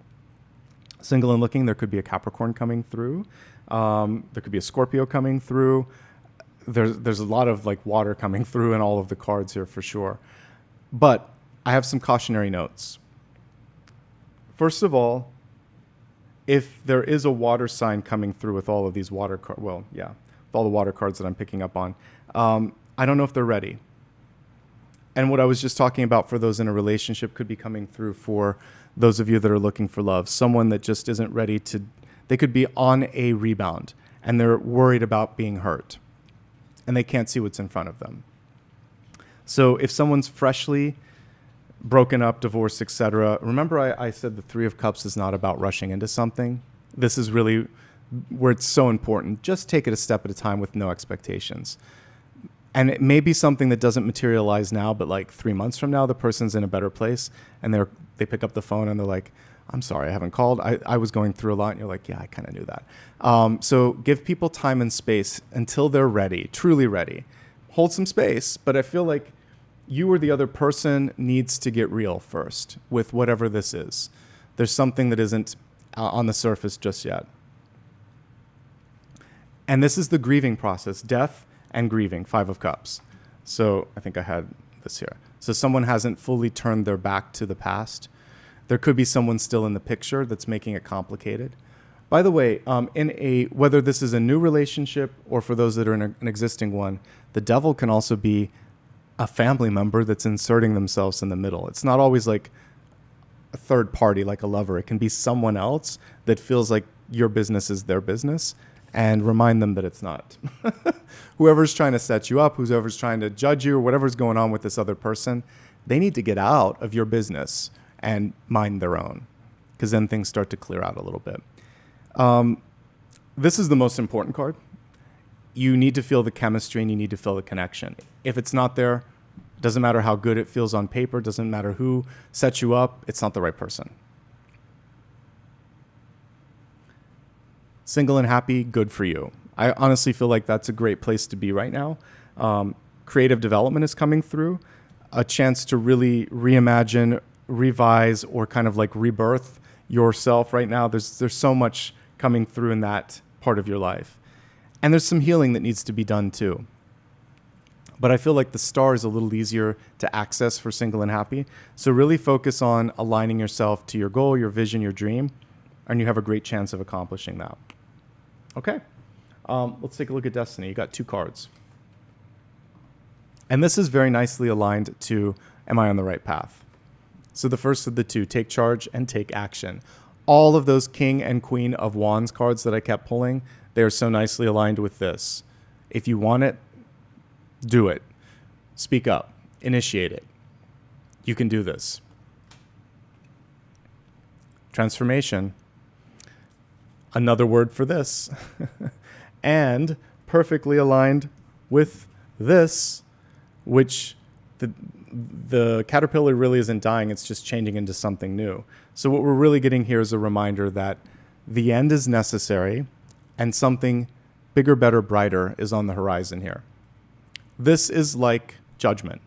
Speaker 1: Single and looking, there could be a Capricorn coming through. There could be a Scorpio coming through. There's a lot of like water coming through in all of the cards here for sure. But I have some cautionary notes. First of all, if there is a water sign coming through with all of these water cards, with all the water cards that I'm picking up on, I don't know if they're ready. And what I was just talking about for those in a relationship could be coming through for those of you that are looking for love. Someone that just isn't ready to, they could be on a rebound and they're worried about being hurt and they can't see what's in front of them. So if someone's freshly broken up, divorced, etc. Remember I said the Three of Cups is not about rushing into something. This is really where it's so important. Just take it a step at a time with no expectations. And it may be something that doesn't materialize now, but like 3 months from now, the person's in a better place and they pick up the phone and they're like, I'm sorry, I haven't called. I was going through a lot. And you're like, yeah, I kind of knew that. So give people time and space until they're ready, truly ready. Hold some space, but I feel like you or the other person needs to get real first with whatever this is. There's something that isn't on the surface just yet. And this is the grieving process, death and grieving, Five of Cups. So I think I had this here. So someone hasn't fully turned their back to the past. There could be someone still in the picture that's making it complicated. By the way, whether this is a new relationship or for those that are in an existing one, the devil can also be a family member that's inserting themselves in the middle. It's not always like a third party, like a lover. It can be someone else that feels like your business is their business, and remind them that it's not. Whoever's trying to set you up, whoever's trying to judge you, or whatever's going on with this other person, they need to get out of your business and mind their own, because then things start to clear out a little bit. This is the most important card. You need to feel the chemistry and you need to feel the connection. If it's not there, doesn't matter how good it feels on paper, doesn't matter who sets you up, it's not the right person. Single and happy, good for you. I honestly feel like that's a great place to be right now. Creative development is coming through, a chance to really reimagine, revise, or kind of like rebirth yourself right now. There's so much coming through in that part of your life. And there's some healing that needs to be done too. But I feel like the star is a little easier to access for single and happy. So really focus on aligning yourself to your goal, your vision, your dream, and you have a great chance of accomplishing that. Okay, let's take a look at Destiny. You got 2 cards. And this is very nicely aligned to, am I on the right path? So the first of the 2, take charge and take action. All of those King and Queen of Wands cards that I kept pulling, they are so nicely aligned with this. If you want it, do it. Speak up. Initiate it. You can do this. Transformation. Another word for this. And perfectly aligned with this, which the caterpillar really isn't dying, it's just changing into something new. So what we're really getting here is a reminder that the end is necessary and something bigger, better, brighter is on the horizon here. This is like judgment.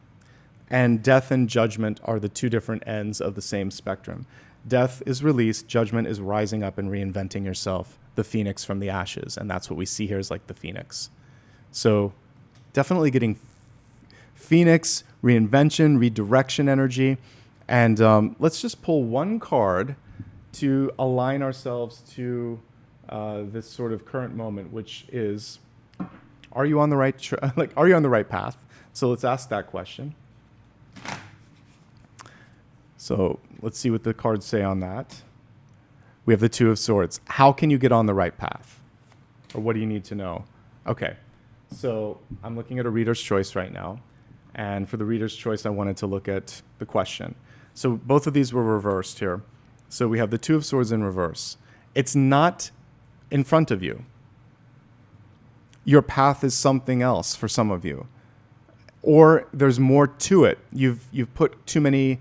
Speaker 1: And death and judgment are the 2 different ends of the same spectrum. Death is released, judgment is rising up and reinventing yourself, the phoenix from the ashes. And that's what we see here is like the phoenix. So definitely getting phoenix, reinvention, redirection energy. And let's just pull one card to align ourselves to this sort of current moment, which is, are you on the right are you on the right path? So let's ask that question. So let's see what the cards say on that. We have the 2 of Swords. How can you get on the right path? Or what do you need to know? Okay, so I'm looking at a reader's choice right now. And for the reader's choice, I wanted to look at the question. So both of these were reversed here. So we have the 2 of Swords in reverse. It's not in front of you. Your path is something else for some of you. Or there's more to it. You've put too many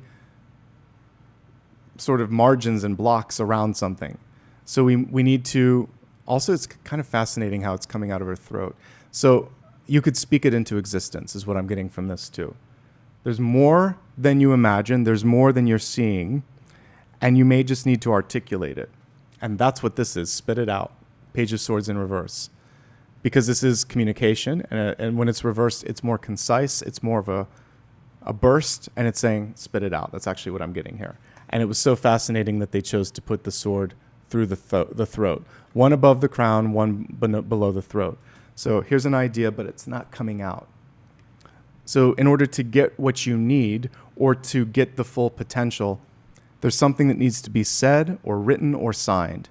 Speaker 1: sort of margins and blocks around something. So we need to, also it's kind of fascinating how it's coming out of her throat. So you could speak it into existence is what I'm getting from this too. There's more than you imagine. There's more than you're seeing. And you may just need to articulate it. And that's what this is. Spit it out. Page of Swords in reverse. Because this is communication. And when it's reversed, it's more concise. It's more of a burst. And it's saying, spit it out. That's actually what I'm getting here. And it was so fascinating that they chose to put the sword through the throat. One above the crown, one below the throat. So here's an idea, but it's not coming out. So in order to get what you need or to get the full potential, there's something that needs to be said or written or signed.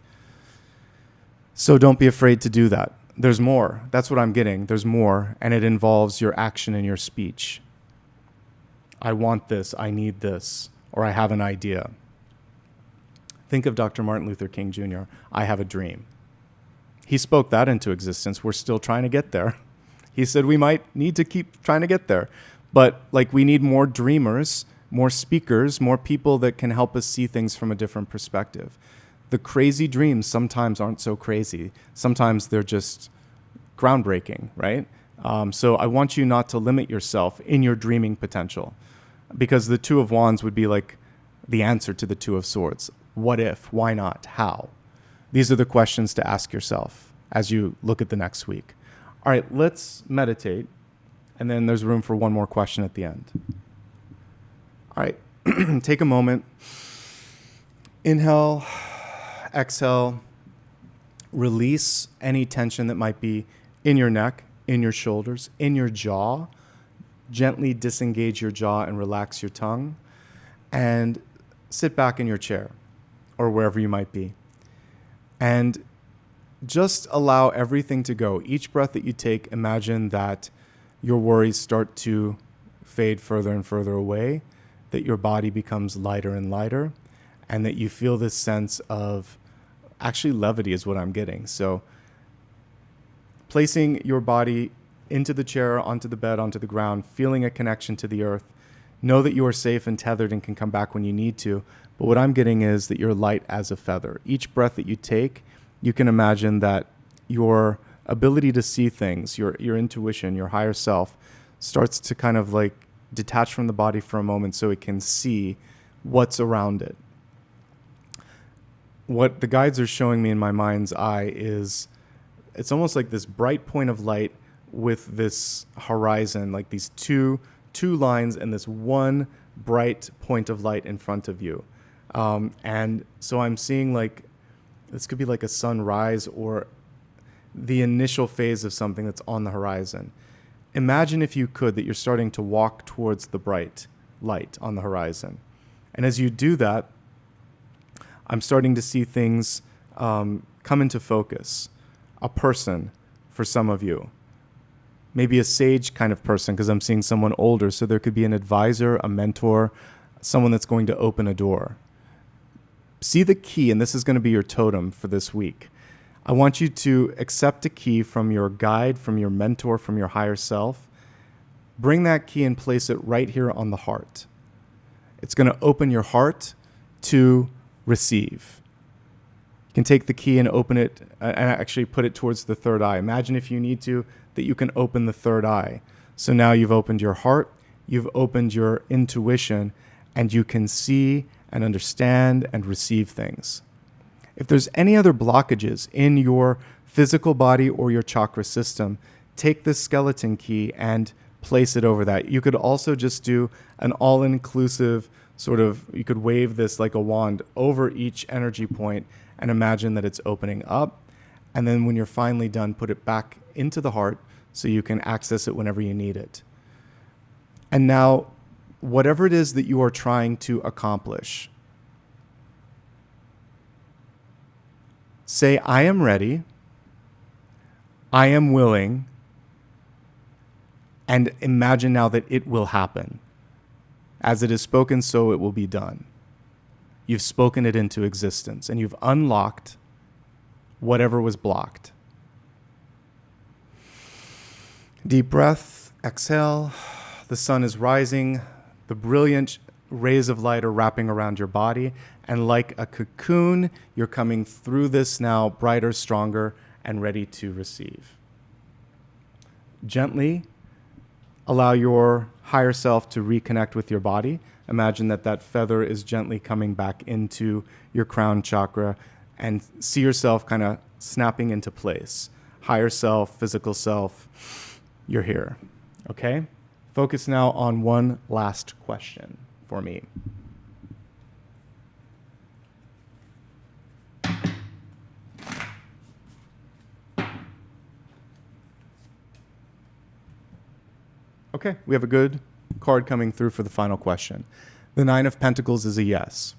Speaker 1: So don't be afraid to do that. There's more. That's what I'm getting. There's more, and it involves your action and your speech. I want this, I need this, or I have an idea. Think of Dr. Martin Luther King Jr. I have a dream. He spoke that into existence. We're still trying to get there. He said we might need to keep trying to get there. But like, we need more dreamers, more speakers, more people that can help us see things from a different perspective. The crazy dreams sometimes aren't so crazy. Sometimes they're just groundbreaking, right? So I want you not to limit yourself in your dreaming potential, because the Two of Wands would be like the answer to the Two of Swords. What if? Why not? How? These are the questions to ask yourself as you look at the next week. All right, let's meditate. And then there's room for one more question at the end. All right, take a moment. Inhale, exhale. Release any tension that might be in your neck, in your shoulders, in your jaw. Gently disengage your jaw and relax your tongue. And sit back in your chair or wherever you might be. And just allow everything to go. Each breath that you take, imagine that your worries start to fade further and further away, that your body becomes lighter and lighter, and that you feel this sense of, actually levity is what I'm getting. So placing your body into the chair, onto the bed, onto the ground, feeling a connection to the earth. Know that you are safe and tethered and can come back when you need to. But what I'm getting is that you're light as a feather. Each breath that you take, you can imagine that your ability to see things, your intuition, your higher self starts to kind of like detach from the body for a moment so it can see what's around it. What the guides are showing me in my mind's eye is it's almost like this bright point of light with this horizon, like these two lines and this one bright point of light in front of you. And so I'm seeing like, this could be like a sunrise or the initial phase of something that's on the horizon. Imagine, if you could, that you're starting to walk towards the bright light on the horizon. And as you do that, I'm starting to see things come into focus. A person for some of you. Maybe a sage kind of person, because I'm seeing someone older. So there could be an advisor, a mentor, someone that's going to open a door. See the key, and this is going to be your totem for this week. I want you to accept a key from your guide, from your mentor, from your higher self. Bring that key and place it right here on the heart. It's going to open your heart to receive. You can take the key and open it and actually put it towards the third eye. Imagine, if you need to, that you can open the third eye. So now you've opened your heart, you've opened your intuition, and you can see and understand and receive things. If there's any other blockages in your physical body or your chakra system, take this skeleton key and place it over that. You could also just do an all-inclusive sort of, you could wave this like a wand over each energy point and imagine that it's opening up. And then when you're finally done, put it back into the heart so you can access it whenever you need it. And now, whatever it is that you are trying to accomplish, say, I am ready, I am willing, and imagine now that it will happen. As it is spoken, so it will be done. You've spoken it into existence, and you've unlocked whatever was blocked. Deep breath, exhale. The sun is rising. The brilliant rays of light are wrapping around your body. And like a cocoon, you're coming through this now brighter, stronger, and ready to receive. Gently allow your higher self to reconnect with your body. Imagine that that feather is gently coming back into your crown chakra, and see yourself kind of snapping into place. Higher self, physical self, you're here. Okay? Focus now on one last question for me. Okay, we have a good card coming through for the final question. The Nine of Pentacles is a yes.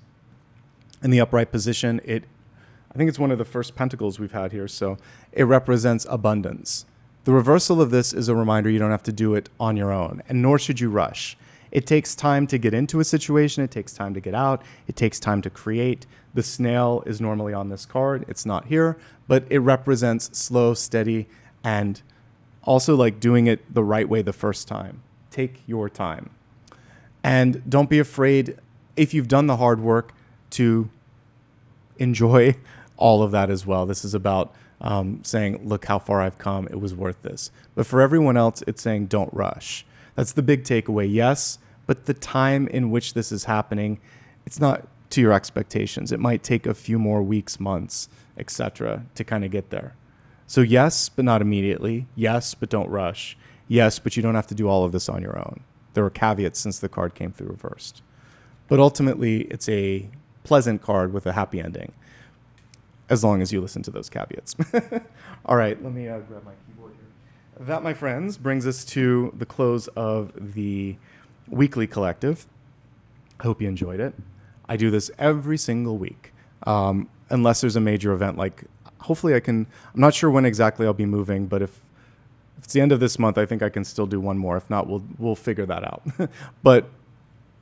Speaker 1: In the upright position, I think it's one of the first pentacles we've had here, so it represents abundance. The reversal of this is a reminder you don't have to do it on your own, and nor should you rush. It takes time to get into a situation. It takes time to get out. It takes time to create. The snail is normally on this card. It's not here, but it represents slow, steady, and also like doing it the right way the first time. Take your time. And don't be afraid, if you've done the hard work, to enjoy all of that as well. This is about saying, look how far I've come. It was worth this. But for everyone else, it's saying, don't rush. That's the big takeaway. Yes, but the time in which this is happening, it's not to your expectations. It might take a few more weeks, months, etc. to kind of get there. So yes, but not immediately. Yes, but don't rush. Yes, but you don't have to do all of this on your own. There were caveats since the card came through reversed. But ultimately, it's a pleasant card with a happy ending, as long as you listen to those caveats. All right, let me grab my keyboard here. That, my friends, brings us to the close of the weekly collective. I hope you enjoyed it. I do this every single week, unless there's a major event. Like, hopefully I can, I'm not sure when exactly I'll be moving, but if it's the end of this month, I think I can still do one more. If not, we'll figure that out. But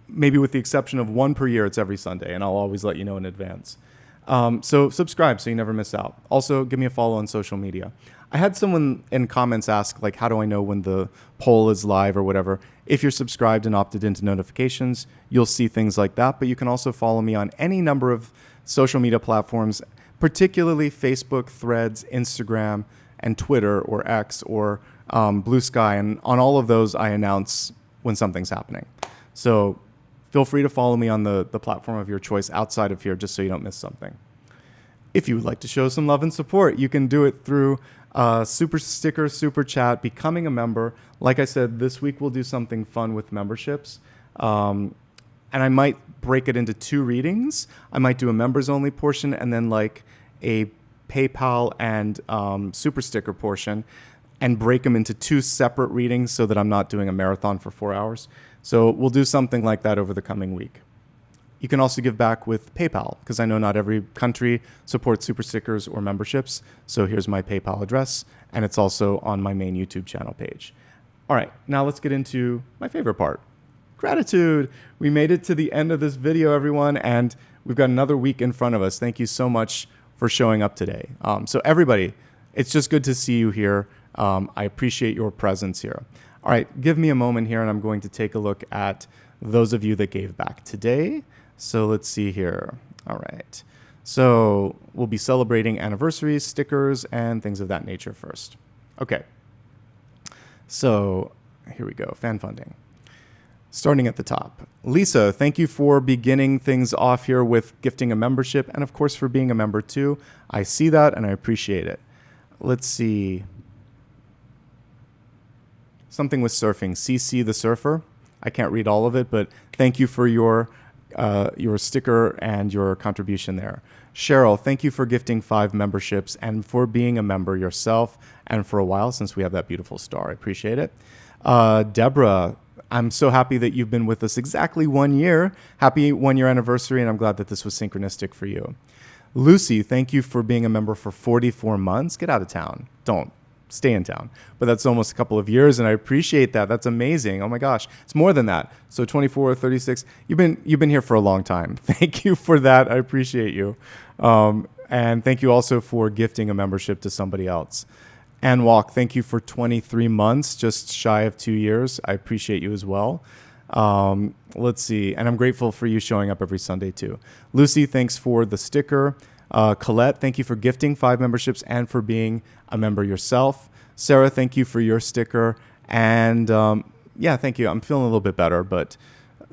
Speaker 1: maybe with the exception of one per year, it's every Sunday, and I'll always let you know in advance. So subscribe so you never miss out. Also, give me a follow on social media. I had someone in comments ask, like, how do I know when the poll is live or whatever? If you're subscribed and opted into notifications, you'll see things like that. But you can also follow me on any number of social media platforms, particularly Facebook, Threads, Instagram, and Twitter or X or Blue Sky. And on all of those, I announce when something's happening. So feel free to follow me on the platform of your choice outside of here, just so you don't miss something. If you would like to show some love and support, you can do it through super sticker, super chat, becoming a member. Like I said, this week we'll do something fun with memberships. And I might break it into 2 readings. I might do a members only portion and then like a PayPal and super sticker portion, and break them into 2 separate readings so that I'm not doing a marathon for 4 hours. So we'll do something like that over the coming week. You can also give back with PayPal, because I know not every country supports super stickers or memberships. So here's my PayPal address, and it's also on my main YouTube channel page. All right, now let's get into my favorite part, gratitude. We made it to the end of this video, everyone, and we've got another week in front of us. Thank you so much for showing up today. So everybody, it's just good to see you here. I appreciate your presence here. All right, give me a moment here, and I'm going to take a look at those of you that gave back today. So let's see here. All right. So we'll be celebrating anniversaries, stickers, and things of that nature first. Okay. So here we go. Fan funding. Starting at the top. Lisa, thank you for beginning things off here with gifting a membership, and of course for being a member too. I see that and I appreciate it. Let's see. Something with surfing. CC the Surfer. I can't read all of it, but thank you for your sticker and your contribution there. Cheryl, thank you for gifting 5 memberships and for being a member yourself and for a while, since we have that beautiful star. I appreciate it. Deborah, I'm so happy that you've been with us exactly 1 year. Happy 1-year anniversary, and I'm glad that this was synchronistic for you. Lucy, thank you for being a member for 44 months. Get out of town. Don't. Stay in town. But that's almost a couple of years, and I appreciate that. That's amazing. Oh my gosh. It's more than that. So 24, 36. You've been here for a long time. Thank you for that. I appreciate you. And thank you also for gifting a membership to somebody else. Ann Walk, thank you for 23 months, just shy of 2 years. I appreciate you as well. Let's see. And I'm grateful for you showing up every Sunday too. Lucy, thanks for the sticker. Colette, thank you for gifting 5 memberships and for being a member yourself. Sarah, thank you for your sticker. And yeah, thank you. I'm feeling a little bit better, but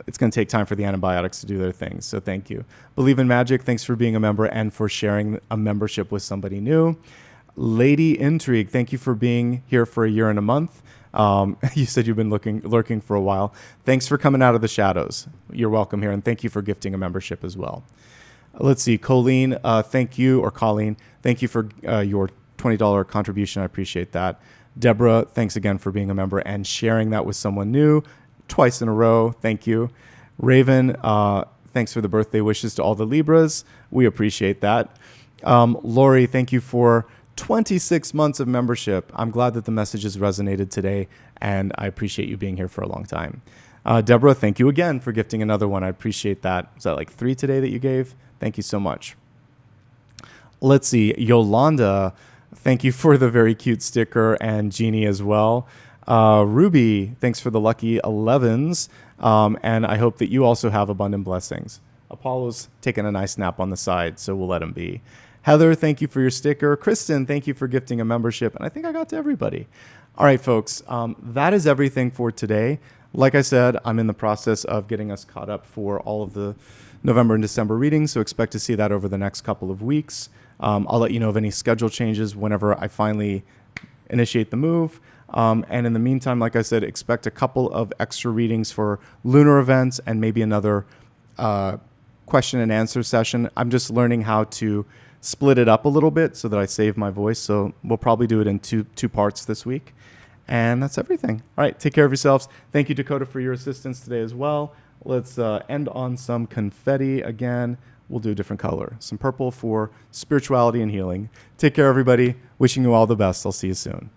Speaker 1: it's going to take time for the antibiotics to do their thing. So thank you. Believe in Magic, thanks for being a member and for sharing a membership with somebody new. Lady Intrigue, thank you for being here for 1 year and a month. You said you've been lurking for a while. Thanks for coming out of the shadows. You're welcome here, and thank you for gifting a membership as well. Let's see, Colleen, thank you, or Colleen, thank you for your $20 contribution. I appreciate that. Deborah, thanks again for being a member and sharing that with someone new twice in a row. Thank you. Raven, thanks for the birthday wishes to all the Libras. We appreciate that. Lori, thank you for 26 months of membership. I'm glad that the message has resonated today, and I appreciate you being here for a long time. Deborah, thank you again for gifting another one. I appreciate that. Was that like 3 today that you gave? Thank you so much. Let's see. Yolanda, thank you for the very cute sticker, and Jeannie as well. Ruby, thanks for the lucky 11s. And I hope that you also have abundant blessings. Apollo's taking a nice nap on the side, so we'll let him be. Heather, thank you for your sticker. Kristen, thank you for gifting a membership. And I think I got to everybody. All right, folks, that is everything for today. Like I said, I'm in the process of getting us caught up for all of the November and December readings, so expect to see that over the next couple of weeks. I'll let you know of any schedule changes whenever I finally initiate the move. And in the meantime, like I said, expect a couple of extra readings for lunar events and maybe another question and answer session. I'm just learning how to split it up a little bit so that I save my voice. So we'll probably do it in two parts this week. And that's everything. All right, take care of yourselves. Thank you, Dakota, for your assistance today as well. Let's end on some confetti again. We'll do a different color, some purple for spirituality and healing. Take care, everybody. Wishing you all the best. I'll see you soon.